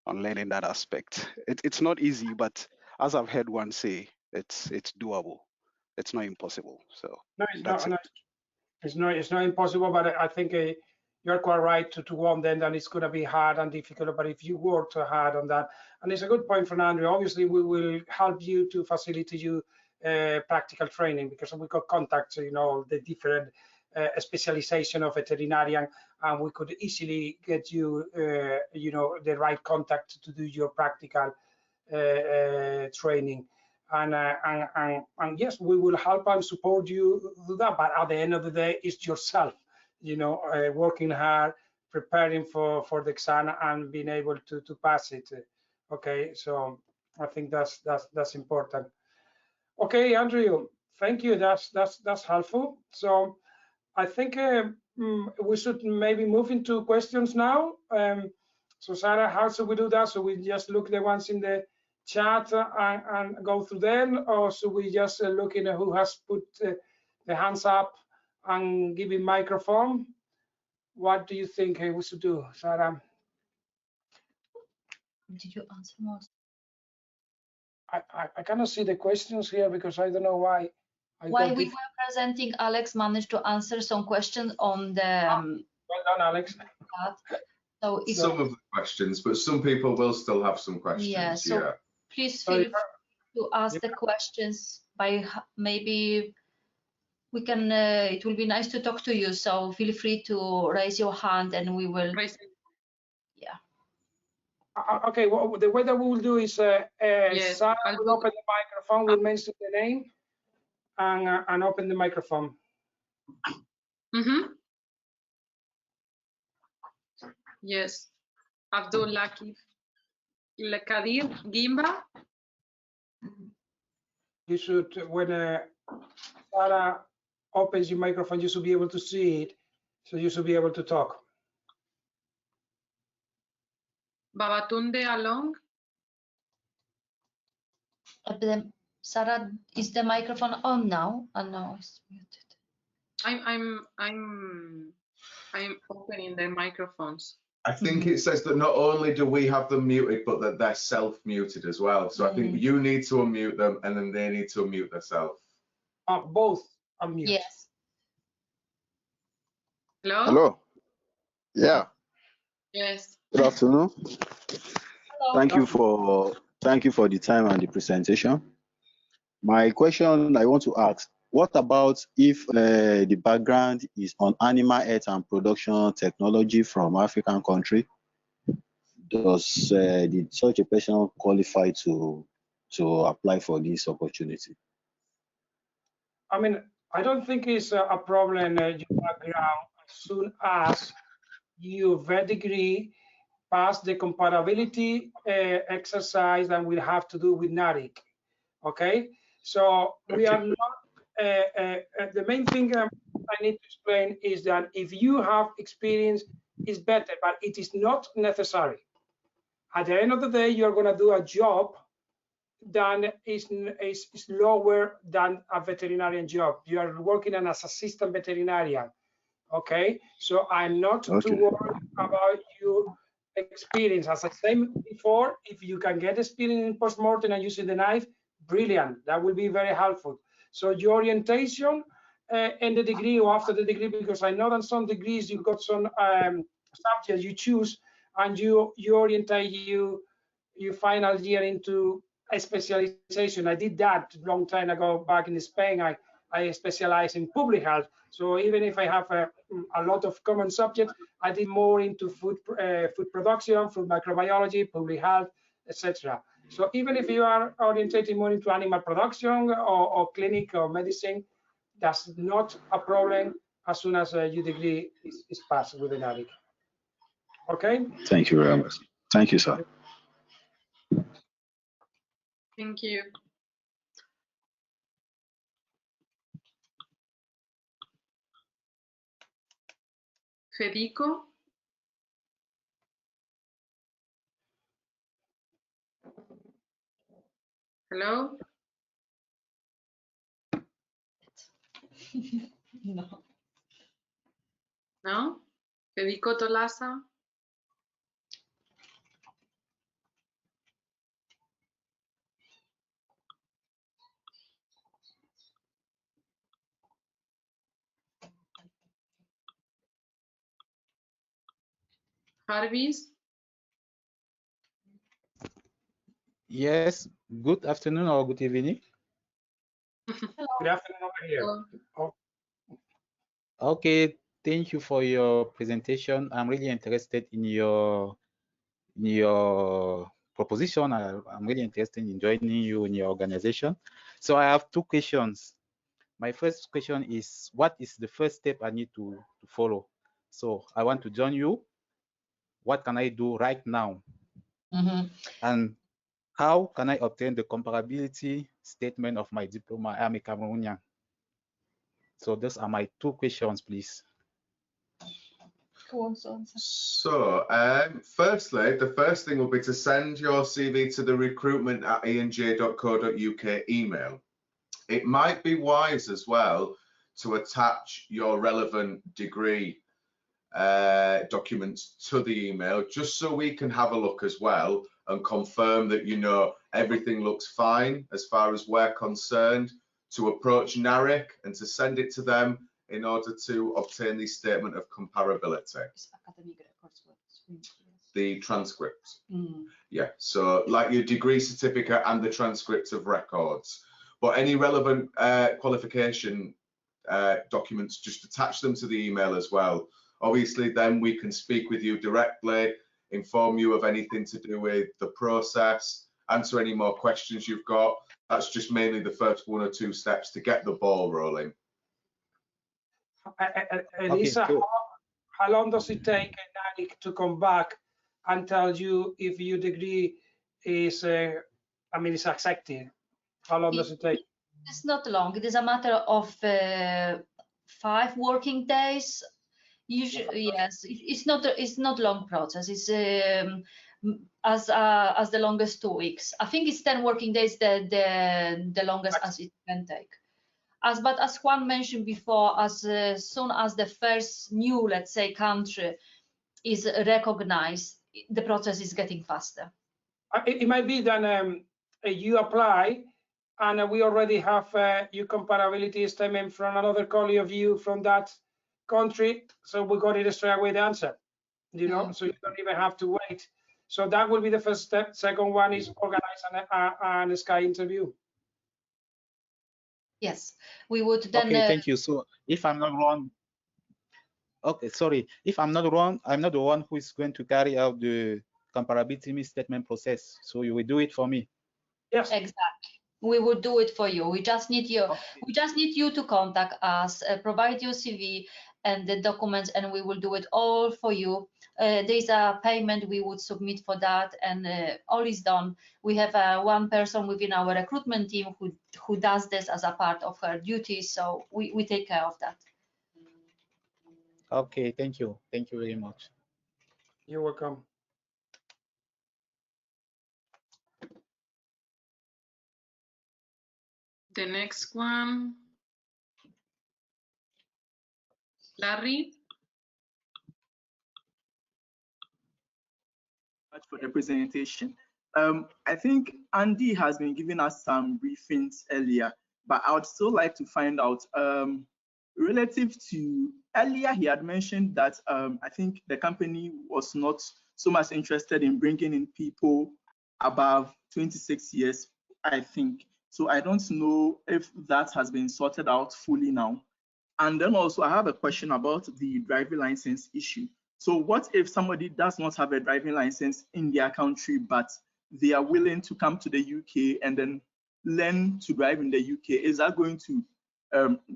learning that aspect. It's not easy, but as I've heard one say, it's doable. It's not impossible. So no, it's not impossible, but I think you're quite right to warn them that it's going to be hard and difficult. But if you work hard on that, and it's a good point from Andrew, obviously we will help you to facilitate you practical training, because we got contacts, you know, the different specialization of veterinarian, and we could easily get you, you know, the right contact to do your practical training. And yes, we will help and support you do that. But at the end of the day, it's yourself, you know, working hard, preparing for the exam and being able to pass it. Okay, so I think that's important. Okay, Andrew, thank you. That's helpful. So I think we should maybe move into questions now. So Sarah, how should we do that? So we just look the ones in the chat and go through them, or should we just look in who has put the hands up and give a microphone? What do you think we should do, Sarah? Did you answer most? I cannot see the questions here because I don't know why. While we were presenting, Alex managed to answer some questions on the. Well done, Alex. So some of the questions, but some people will still have some questions. Yeah, so please feel free to ask the questions by maybe we can. It will be nice to talk to you. So feel free to raise your hand and we will. Yeah. Okay, well, the way that we will do is yes, Sarah will open the microphone, will mention the name, and open the microphone. Yes, Abdul Kadir Gimba. You should, when Sarah opens your microphone, you should be able to see it, so you should be able to talk. Babatunde Along. Sarah, is the microphone on now? And now it's muted. I'm opening the microphones. I think it says that not only do we have them muted, but that they're self-muted as well. So I think you need to unmute them and then they need to unmute themselves. Both unmute. Yes. Hello? Hello. Yeah. Yes. Good afternoon. Hello. Thank you for the time and the presentation. My question I want to ask, what about if the background is on animal health and production technology from African country? Does such a person qualify to apply for this opportunity? I mean, I don't think it's a problem, your background, as soon as your vet degree pass the comparability exercise that we have to do with NARIC. Okay, so we are not, the main thing I need to explain is that if you have experience, it's better, but it is not necessary. At the end of the day, you're going to do a job that is lower than a veterinarian job. You are working as assistant veterinarian. Okay, so I'm not too worried about your experience. As I said before, if you can get experience in postmortem and using the knife, brilliant. That will be very helpful. So your orientation and the degree or after the degree, because I know that some degrees you've got some subjects you choose and you orientate your final year into a specialization. I did that a long time ago back in Spain. I specialize in public health. So even if I have a lot of common subjects, I did more into food production, food microbiology, public health, etc. So even if you are orientated more into animal production or clinic or medicine, that's not a problem as soon as your degree is passed with the NARIC. Okay? Thank you very much. Thank you, sir. Thank you. Federico? Hello? No. No? Federico Tolasa? Jarvis? Yes, good afternoon or good evening. Good afternoon over here. Oh. Okay, thank you for your presentation. I'm really interested in your proposition. I'm really interested in joining you in your organization. So I have two questions. My first question is, what is the first step I need to follow? So I want to join you. What can I do right now? And how can I obtain the comparability statement of my diploma? I'm a Cameroonian. So those are my two questions, please. So, firstly, the first thing will be to send your CV to the recruitment@enj.co.uk email. It might be wise as well to attach your relevant degree documents to the email, just so we can have a look as well and confirm that you know everything looks fine as far as we're concerned, to approach NARIC and to send it to them in order to obtain the statement of comparability. The transcript. Yeah, so like your degree certificate and the transcript of records. But any relevant qualification documents, just attach them to the email as well. Obviously, then we can speak with you directly, inform you of anything to do with the process, answer any more questions you've got. That's just mainly the first one or two steps to get the ball rolling. Elisa, Okay, cool. how long does it take NARIC to come back and tell you if your degree is, is accepted? How long does it take? It's not long. It is a matter of 5 working days. Usually, yes. It's not long process. It's as the longest 2 weeks. I think it's 10 working days. The longest as it can take. But as Juan mentioned before, as soon as the first new, let's say, country is recognized, the process is getting faster. It might be that you apply and we already have your comparability statement from another colleague of you from that country, so we got it straight away the answer, you know, so you don't even have to wait. So that will be the first step. Second one is organize an Sky interview. Yes, we would then. Okay, thank you. So if I'm not wrong, okay, sorry, if I'm not wrong, I'm not the one who is going to carry out the comparability statement process. So you will do it for me. Yes, exactly. We would do it for you. We just need you. Okay. We just need you to contact us, provide your CV and the documents, and we will do it all for you. There's a payment we would submit for that, and all is done. We have one person within our recruitment team who does this as a part of her duties, so we take care of that. Okay, thank you. Thank you very much. you're welcome. The next one, Larry. Much for the presentation. I think Andy has been giving us some briefings earlier, but I would still like to find out, relative to earlier, he had mentioned that I think the company was not so much interested in bringing in people above 26 years, I think. So I don't know if that has been sorted out fully now. And then also I have a question about the driving license issue. So what if somebody does not have a driving license in their country, but they are willing to come to the UK and then learn to drive in the UK? Is that going to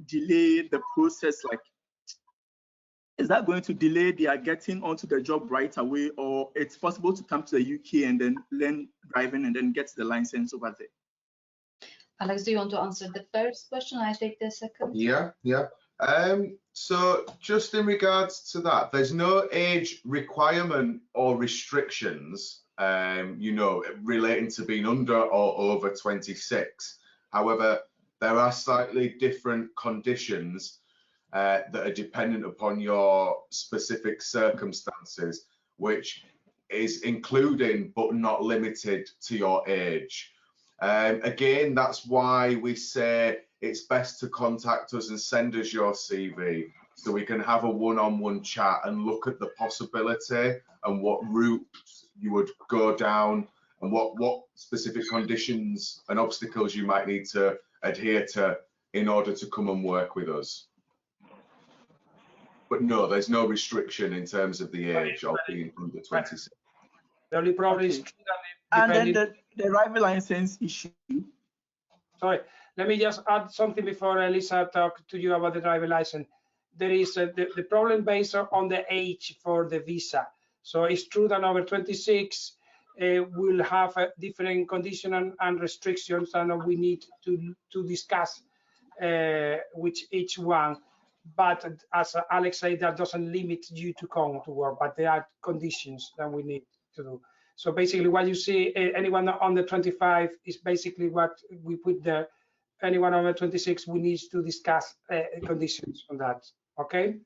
delay the process? Like, is that going to delay their getting onto the job right away, or it's possible to come to the UK and then learn driving and then get the license over there? Alex, do you want to answer the first question? I take the second. Yeah. So just in regards to that, there's no age requirement or restrictions, you know, relating to being under or over 26. However, there are slightly different conditions that are dependent upon your specific circumstances, which is including but not limited to your age. Again, that's why we say it's best to contact us and send us your CV so we can have a one-on-one chat and look at the possibility and what route you would go down and what specific conditions and obstacles you might need to adhere to in order to come and work with us. But no, there's no restriction in terms of the age of being under 26. The only problem is Okay. And then the driving license issue. Sorry, let me just add something before Elisa talk to you about the driving license. There is the problem based on the age for the visa. So it's true that over 26 will have a different condition and restrictions, and we need to discuss which each one. But as Alex said, that doesn't limit you to come to work, but there are conditions that we need to do. So basically what you see, anyone under 25 is basically what we put there. Anyone over 26, we need to discuss conditions on that, okay?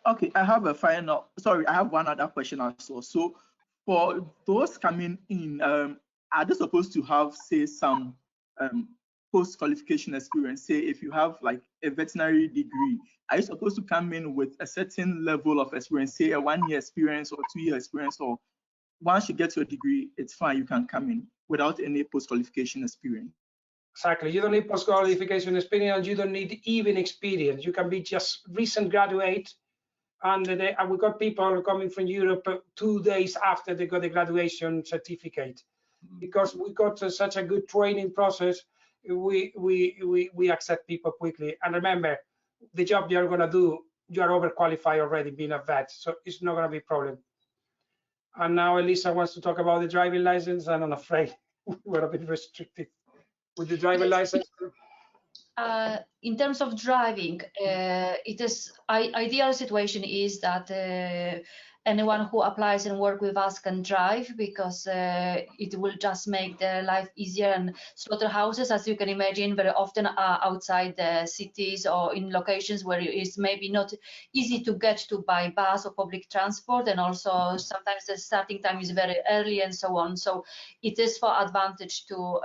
Okay, I have I have one other question also. So for those coming in, are they supposed to have, say, some post-qualification experience? Say if you have like a veterinary degree, are you supposed to come in with a certain level of experience, say a 1-year experience or 2-year experience, or once you get your degree, it's fine, you can come in without any post-qualification experience? Exactly, you don't need post-qualification experience, you don't need even experience. You can be just recent graduate, and we got people coming from Europe 2 days after they got the graduation certificate. Because we got such a good training process, we accept people quickly. And remember, the job you're gonna do, you are overqualified already being a vet, so it's not gonna be a problem. And now Elisa wants to talk about the driving license, and I'm afraid we're a bit restricted with the driving license. In terms of driving, it is ideal situation is that anyone who applies and work with us can drive, because it will just make their life easier. And slaughterhouses, as you can imagine, very often are outside the cities or in locations where it's maybe not easy to get to by bus or public transport, and also sometimes the starting time is very early and so on. So it is for advantage to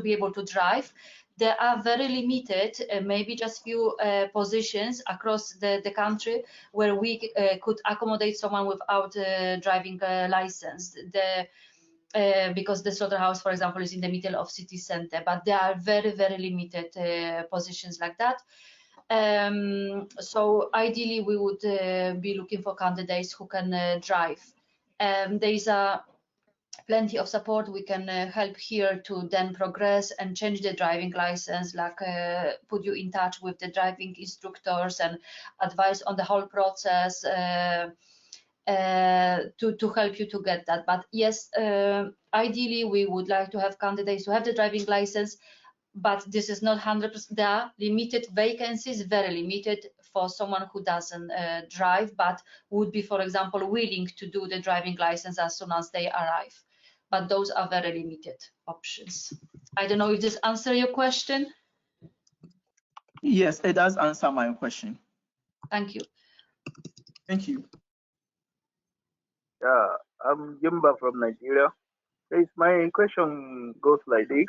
be able to drive. There are very limited, maybe just few positions across the country where we could accommodate someone without a driving license. Because the slaughterhouse, for example, is in the middle of city center, but there are very, very limited positions like that. So ideally, we would be looking for candidates who can drive. There is plenty of support. We can help here to then progress and change the driving license, like put you in touch with the driving instructors and advise on the whole process to help you to get that. But yes, ideally we would like to have candidates who have the driving license, but this is not 100%. There are limited vacancies, very limited, for someone who doesn't drive, but would be, for example, willing to do the driving license as soon as they arrive. But those are very limited options. I don't know if this answers your question. Yes, it does answer my question. Thank you. Thank you. Yeah, I'm Jimba from Nigeria. My question goes like this.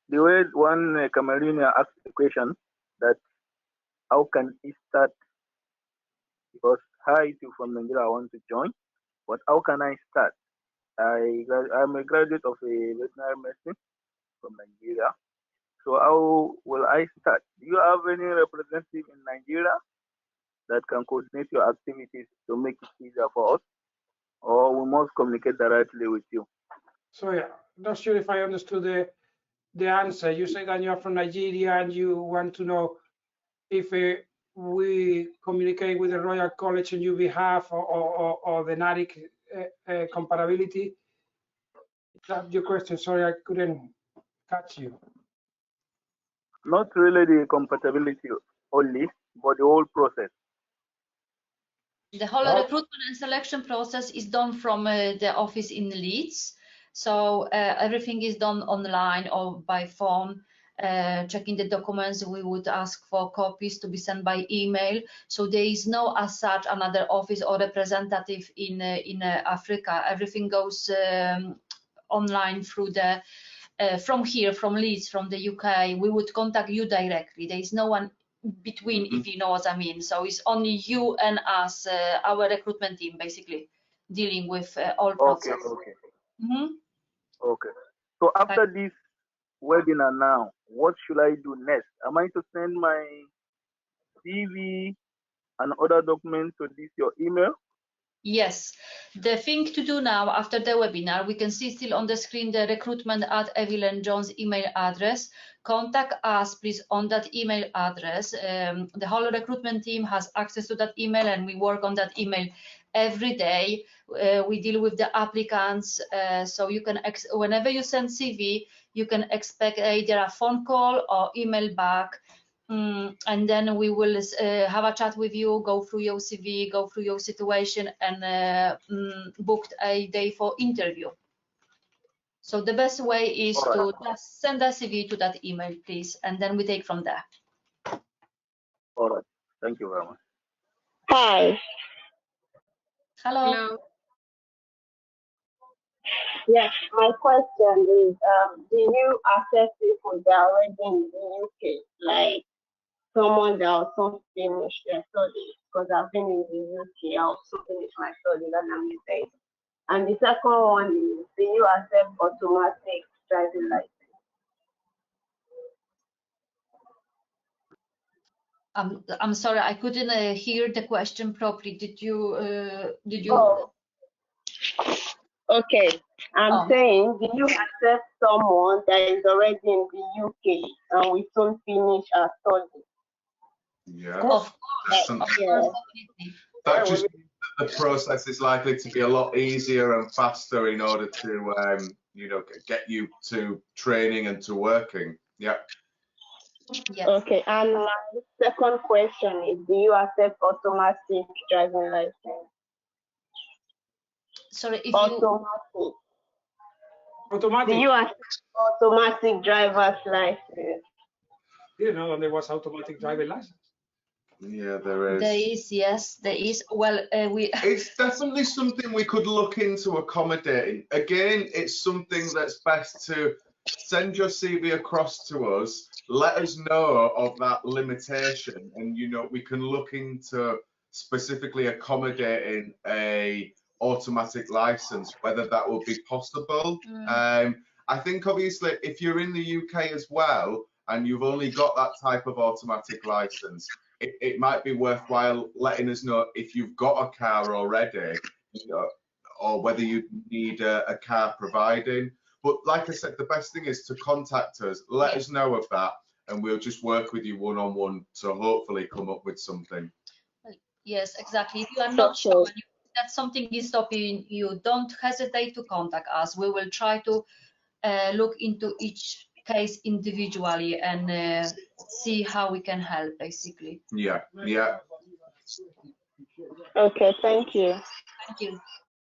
The way one Cameroonian asked the question that how can he start, because hi to from Nigeria, I want to join, but how can I start? I'm a graduate of a veterinary medicine from Nigeria. So how will I start? Do you have any representative in Nigeria that can coordinate your activities to make it easier for us, or we must communicate directly with you? So yeah, not sure if I understood the answer. You say that you're from Nigeria and you want to know if we communicate with the Royal College on your behalf, or the NARIC compatibility. Is that your question? Sorry, I couldn't catch you. Not really the compatibility only, but the whole process. The whole recruitment and selection process is done from the office in Leeds. So everything is done online or by phone. Checking the documents, we would ask for copies to be sent by email. So there is no, as such, another office or representative in Africa. Everything goes online through the from here, from Leeds, from the UK. We would contact you directly. There is no one between, if you know what I mean. So it's only you and us, our recruitment team, basically dealing with all process. Okay. Mm-hmm. Okay. So after this webinar now, what should I do next? Am I to send my CV and other documents to this your email? Yes, the thing to do now after the webinar, we can see still on the screen the recruitment@Eville and John's email address. Contact us, please, on that email address. The whole recruitment team has access to that email, and we work on that email every day. We deal with the applicants, so you can, whenever you send CV, you can expect either a phone call or email back. And then we will have a chat with you, go through your CV, go through your situation, and book a day for interview. So the best way is to just send a CV to that email, please, and then we take from there. All right. Thank you very much. Hi. Hello. Hello. Yes, my question is, do you access people that are already in the UK, like someone that also finished their studies? Because I've been in the UK, I also finished my studies and I'm UK. And the second one is, do you accept automatic driving license? I'm sorry, I couldn't hear the question properly. Did you? Oh. Okay, I'm saying, do you accept someone that is already in the UK and we soon finish our study? Yeah. Of course. Yeah. That just means that the process is likely to be a lot easier and faster in order to, you know, get you to training and to working. Yeah. Yes. Okay, and my second question is, do you accept automatic driving license? Sorry, if Automatic. Automatic. Do you accept automatic driver's license? You know, there was automatic driving license. Yeah, there is. there is, yes, there is. Well, we. It's definitely something we could look into accommodating. Again, it's something that's best to send your CV across to us, let us know of that limitation, and we can look into specifically accommodating a automatic license, whether that will be possible. I think obviously if you're in the UK as well and you've only got that type of automatic license, it might be worthwhile letting us know if you've got a car already, or whether you need a car providing. But like I said, the best thing is to contact us, let us know of that, and we'll just work with you one-on-one to hopefully come up with something. Yes, exactly. If you are not sure that something is stopping you, don't hesitate to contact us. We will try to look into each case individually and see how we can help, basically. Yeah. Okay, thank you. Thank you.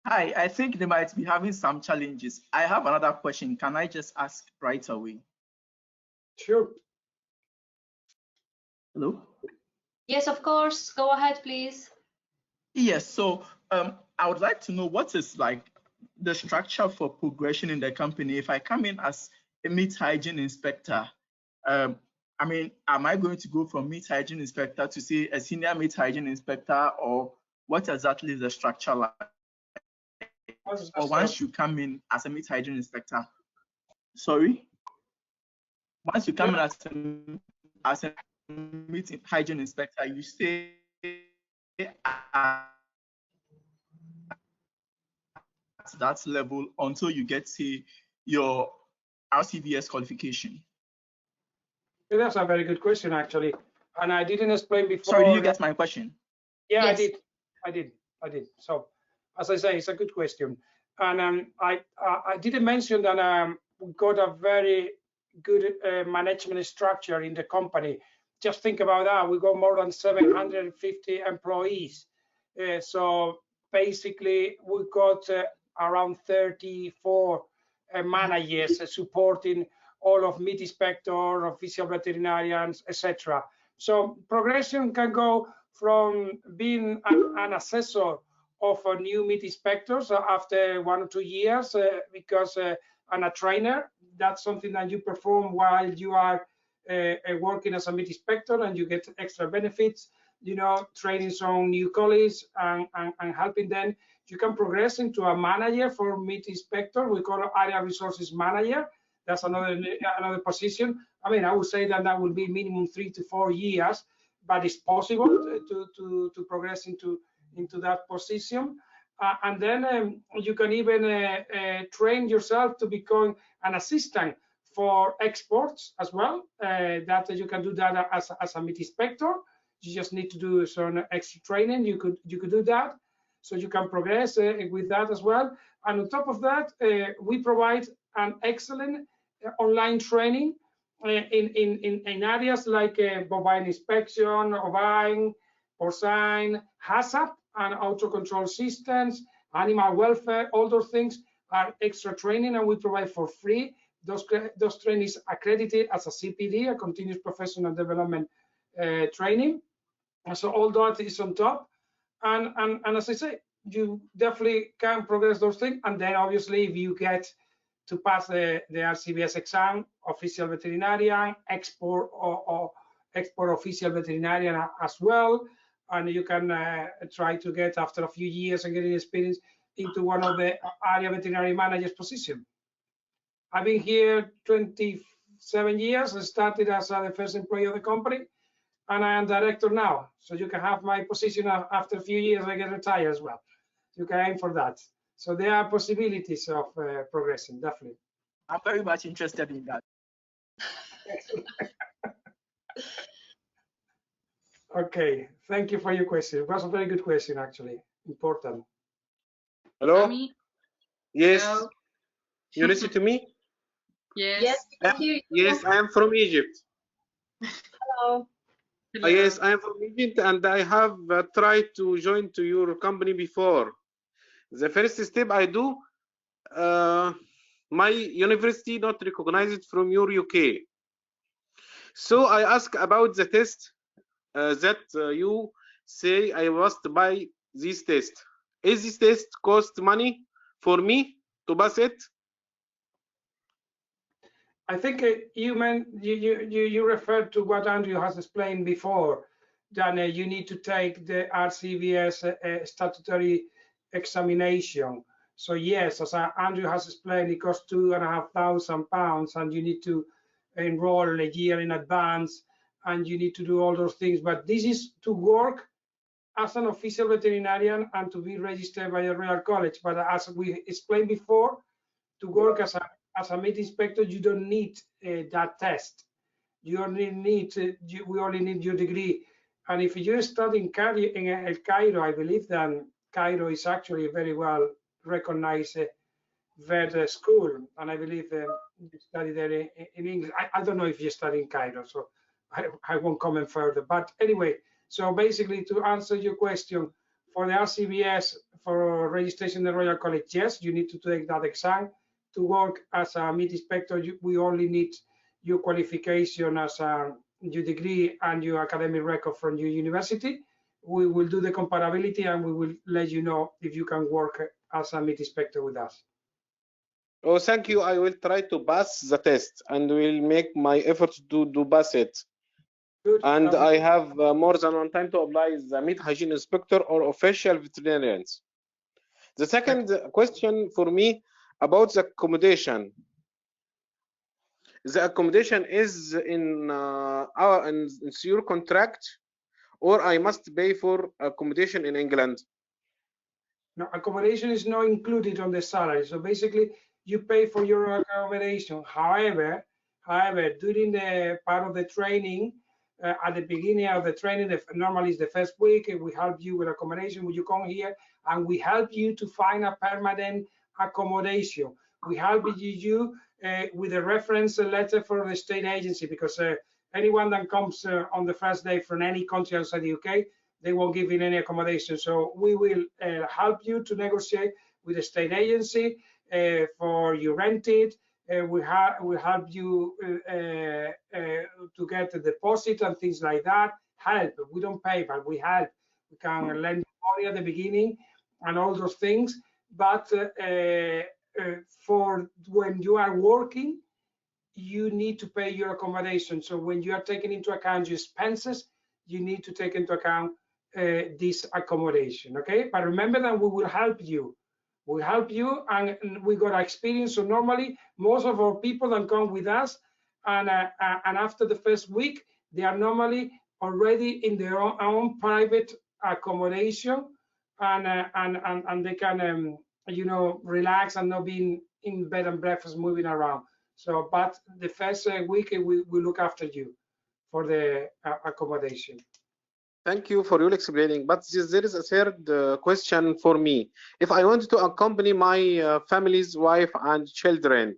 Hi, I think they might be having some challenges. I have another question. Can I just ask right away? Sure. Hello? Yes, of course. Go ahead, please. Yes, so I would like to know what is like the structure for progression in the company. If I come in as a meat hygiene inspector, I mean, am I going to go from meat hygiene inspector to say a senior meat hygiene inspector, or what exactly is the structure like? Or once you come in as a meat hygiene inspector, sorry? Once you come in as a meat hygiene inspector, you stay at that level until you get to your RCVS qualification. That's a very good question, actually. And I didn't explain before. Sorry, did you get my question? Yeah, Yes. I did. So, as I say, it's a good question. And I didn't mention that we got a very good management structure in the company. Just think about that. We got more than 750 employees. So basically, we got around 34 managers supporting all of meat inspector, official veterinarians, etc. So progression can go from being an assessor of a new meat inspectors after 1 or 2 years, because and a trainer, that's something that you perform while you are working as a meat inspector, and you get extra benefits, training some new colleagues and helping them. You can progress into a manager for meat inspector. We call it area resources manager. That's another position. I mean, I would say that will be minimum 3 to 4 years, but it's possible to progress into that position. And then you can even train yourself to become an assistant for exports as well. That you can do that as a meat inspector. You just need to do some extra training. You could do that, so you can progress with that as well. And on top of that, we provide an excellent online training in areas like bovine inspection, ovine, porcine, HACCP, and auto control systems, animal welfare. All those things are extra training, and we provide for free. Those trainings accredited as a CPD, a continuous professional development training. And so all that is on top. And as I say, you definitely can progress those things. And then obviously, if you get to pass the RCVS exam, official veterinarian, export or export official veterinarian as well, and you can try to get, after a few years and getting experience, into one of the area veterinary managers position. I've been here 27 years. I started as the first employee of the company, and I am director now. So you can have my position after a few years. I get retired as well. You can aim for that. So there are possibilities of progression, definitely. I'm very much interested in that. Okay, thank you for your question. It was a very good question, actually. Important. Hello? Ami? Yes. Hello? You listen to me? Yes. Yes, we can hear you. Yes, I am from Egypt. Hello. Yes, I am from Egypt and I have tried to join to your company before. The first step I do, my university not recognized from your UK. So I ask about the test that you say I must buy this test. Is this test cost money for me to pass it? I think you referred to what Andrew has explained before, that you need to take the RCVS statutory examination. So yes, as Andrew has explained, it costs £2,500, and you need to enroll a year in advance, and you need to do all those things. But this is to work as an official veterinarian and to be registered by the Royal College. But as we explained before, to work as a meat inspector, you don't need that test. You only need we only need your degree. And if you study in Cairo, I believe that Cairo is actually a very well recognized vet school, and I believe you study there in English. I don't know if you study in Cairo, so I won't comment further. But anyway, so basically to answer your question, for the RCVS for registration in the Royal College, yes, you need to take that exam. To work as a meat inspector, we only need your qualification as your degree and your academic record from your university. We will do the comparability and we will let you know if you can work as a meat inspector with us. Oh, thank you. I will try to pass the test and will make my effort to pass it. Good. And I have more than one time to apply the meat hygiene inspector or official veterinarians. The second question for me about the accommodation. The accommodation is in your contract, or I must pay for accommodation in England? No, accommodation is not included on the salary. So basically, you pay for your accommodation. However, during the part of the training, at the beginning of the training, normally it's the first week, we help you with accommodation. When you come here, and we help you to find a permanent accommodation. We help you with a reference letter for the state agency, because anyone that comes on the first day from any country outside the UK, they won't give you any accommodation. So we will help you to negotiate with the state agency for you rented. We help you to get a deposit and things like that. Help. We don't pay, but we help. We can lend money at the beginning and all those things. But for when you are working, you need to pay your accommodation. So when you are taking into account your expenses, you need to take into account this accommodation. Okay, but remember that we will help you. We help you, and we got experience. So normally, most of our people that come with us, and after the first week, they are normally already in their own private accommodation, and they can relax and not being in bed and breakfast moving around. So, but the first week we look after you for the accommodation. Thank you for your explaining. But there is a third question for me. If I want to accompany my family's wife and children,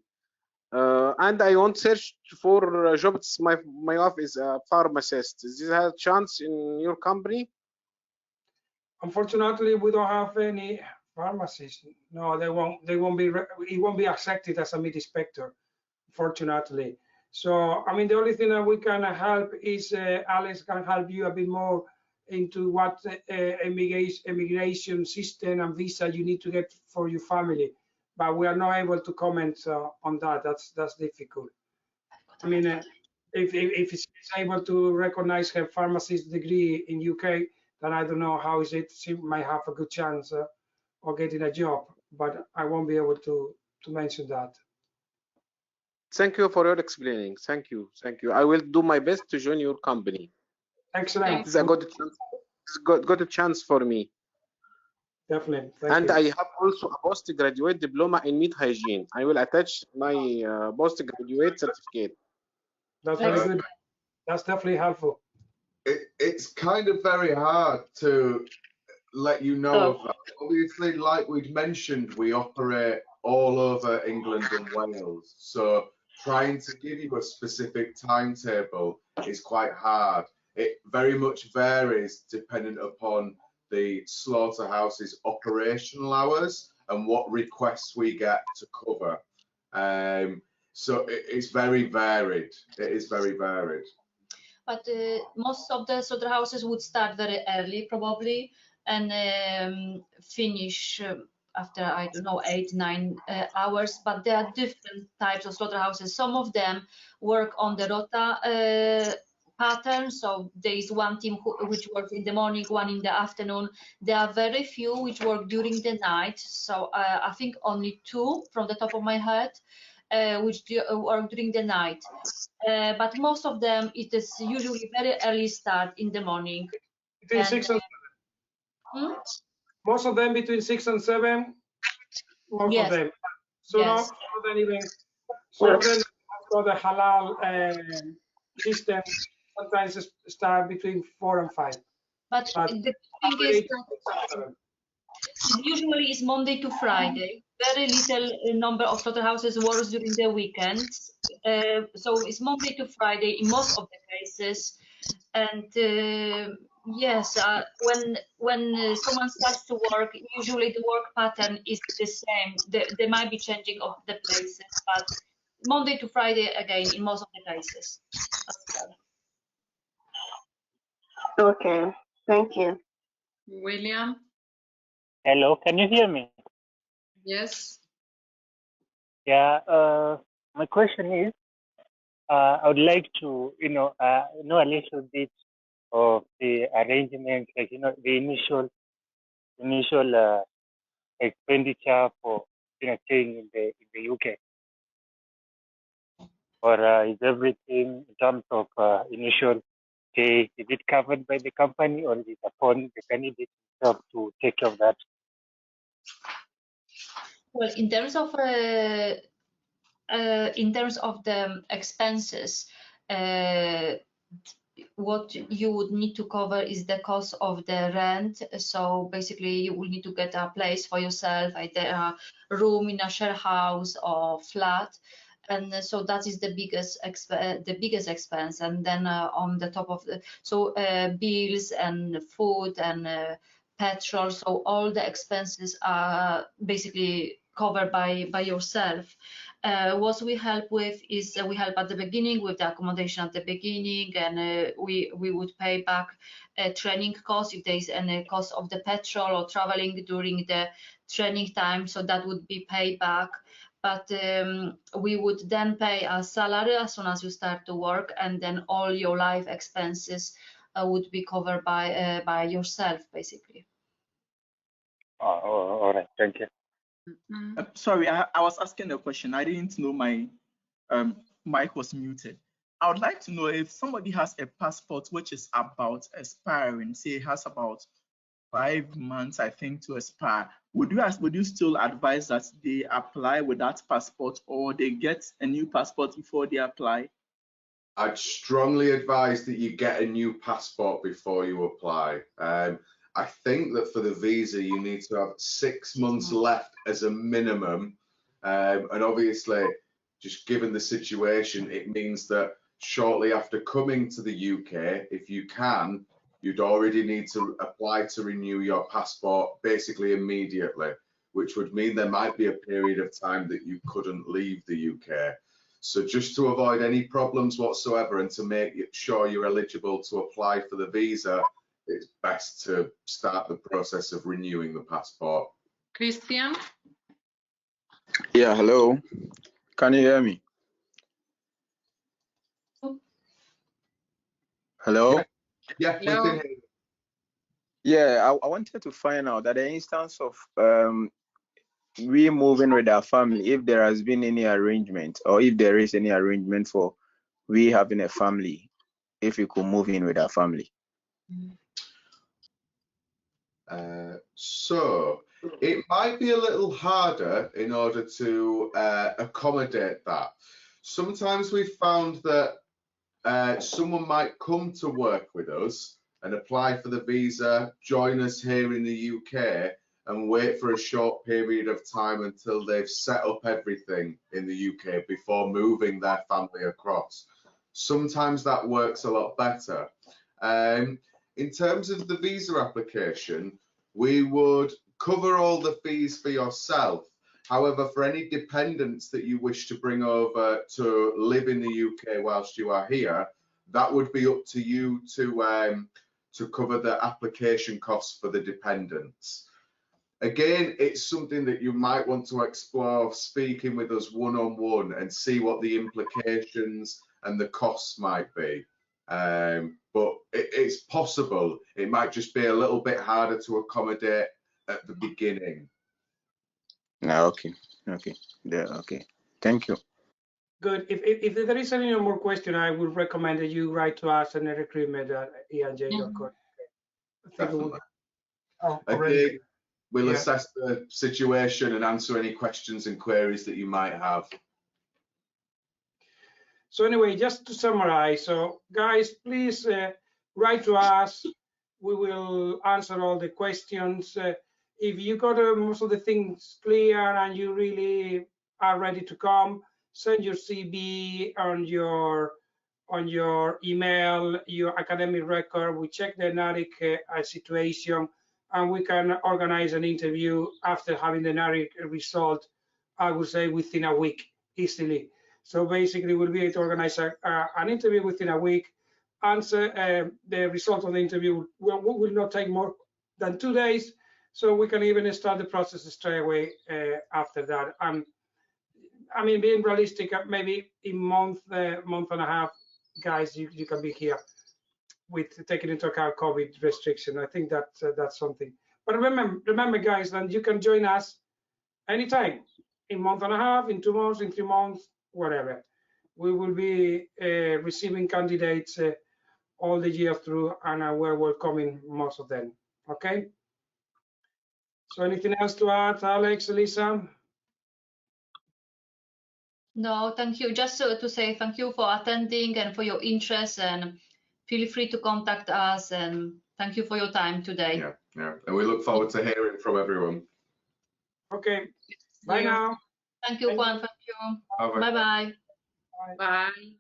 and I want search for jobs, my wife is a pharmacist. Is there a chance in your company? Unfortunately, we don't have any pharmacists. No, they won't be. It won't be accepted as a meat inspector, fortunately. So, I mean, the only thing that we can help is Alex can help you a bit more into what immigration system and visa you need to get for your family, but we are not able to comment on that. That's difficult. I mean, if she's able to recognize her pharmacist degree in UK, then I don't know how is it. She might have a good chance of getting a job, but I won't be able to mention that. Thank you for your explaining. Thank you. I will do my best to join your company. Excellent. It's a good chance. It's good chance for me. Definitely. And I have also a postgraduate diploma in meat hygiene. I will attach my postgraduate certificate. That's very good. That's definitely helpful. It's kind of very hard to let you know of that. Obviously, like we'd mentioned, we operate all over England and Wales. So trying to give you a specific timetable is quite hard. It very much varies dependent upon the slaughterhouse's operational hours and what requests we get to cover. So it's very varied. It is very varied. But most of the slaughterhouses would start very early, probably, and finish after, I don't know, 8-9 hours. But there are different types of slaughterhouses. Some of them work on the rota pattern. So there is one team which works in the morning, one in the afternoon. There are very few which work during the night. So I think only 2 from the top of my head which work during the night. But most of them, it is usually very early start in the morning. Between 6 and 7. Most of them between 6 and 7. Most of them. So Yes. not even. Some of them have got the halal system. Sometimes start between 4 and 5. But the thing is that usually it's Monday to Friday. Very little number of slaughterhouses works during the weekends. So it's Monday to Friday in most of the cases. And yes, when someone starts to work, usually the work pattern is the same. They might be changing of the places, but Monday to Friday again in most of the cases as well. Okay, thank you. William? Hello, can you hear me? Yes. Yeah, my question is, I would like to, know a little bit of the arrangement, like, the initial expenditure for, staying in the UK. Or is everything in terms of initial stay, is it covered by the company, or is it upon the candidate himself to take care of that? Well, in terms of the expenses, what you would need to cover is the cost of the rent. So basically, you will need to get a place for yourself, either a room in a share house or flat. And so that is the biggest expense. And then on the top of bills and food and petrol. So all the expenses are basically covered by yourself. What we help with is we help at the beginning with the accommodation at the beginning, and we would pay back training costs if there is any cost of the petrol or traveling during the training time. So that would be paid back. But we would then pay a salary as soon as you start to work, and then all your life expenses would be covered by yourself, basically. Oh, all right, thank you. Sorry, I was asking a question. I didn't know my mic was muted. I would like to know if somebody has a passport which is about expiring, say has about 5 months, I think, to expire. Would you still advise that they apply with that passport, or they get a new passport before they apply? I'd strongly advise that you get a new passport before you apply. I think that for the visa, you need to have 6 months left as a minimum. And obviously, just given the situation, it means that shortly after coming to the UK, if you can, you'd already need to apply to renew your passport basically immediately, which would mean there might be a period of time that you couldn't leave the UK. So just to avoid any problems whatsoever and to make sure you're eligible to apply for the visa, it's best to start the process of renewing the passport. Christian? Yeah, hello. Can you hear me? Hello? Yeah, we can hear you. Yeah, I wanted to find out that the instance of we moving with our family, if there has been any arrangement, or if there is any arrangement for we having a family, if we could move in with our family. So it might be a little harder in order to accommodate that. Sometimes we've found that someone might come to work with us and apply for the visa, join us here in the UK, and wait for a short period of time until they've set up everything in the UK before moving their family across. Sometimes that works a lot better. In terms of the visa application, we would cover all the fees for yourself. However, for any dependents that you wish to bring over to live in the UK whilst you are here, that would be up to you to cover the application costs for the dependents. Again, it's something that you might want to explore speaking with us one-on-one and see what the implications and the costs might be. But it's possible. It might just be a little bit harder to accommodate at the beginning. Okay. Thank you. Good. If there is any more question, I would recommend that you write to us at recruitment@eanj.co. Definitely. Already. Again, we'll assess the situation and answer any questions and queries that you might have. So anyway, just to summarize, so guys, please write to us. We will answer all the questions. If you got most of the things clear and you really are ready to come, send your CV on your email, your academic record. We check the NARIC situation, and we can organize an interview after having the NARIC result, I would say within a week, easily. So basically, we'll be able to organize an interview within a week. Answer the result of the interview will not take more than 2 days, so we can even start the process straight away after that. I mean, being realistic, maybe in month and a half, guys, you can be here with taking into account COVID restriction. I think that's something. But remember, guys, that you can join us anytime, in month and a half, in 2 months, in 3 months, whatever. We will be receiving candidates all the year through, and we're welcoming most of them. Okay. So anything else to add, Alex, Elisa? No, thank you. Just to say thank you for attending and for your interest, and feel free to contact us, and thank you for your time today. Yeah. And we look forward to hearing from everyone. Okay. Bye now. Thank you, Juan. Thank you. Bye-bye. Bye-bye. Bye.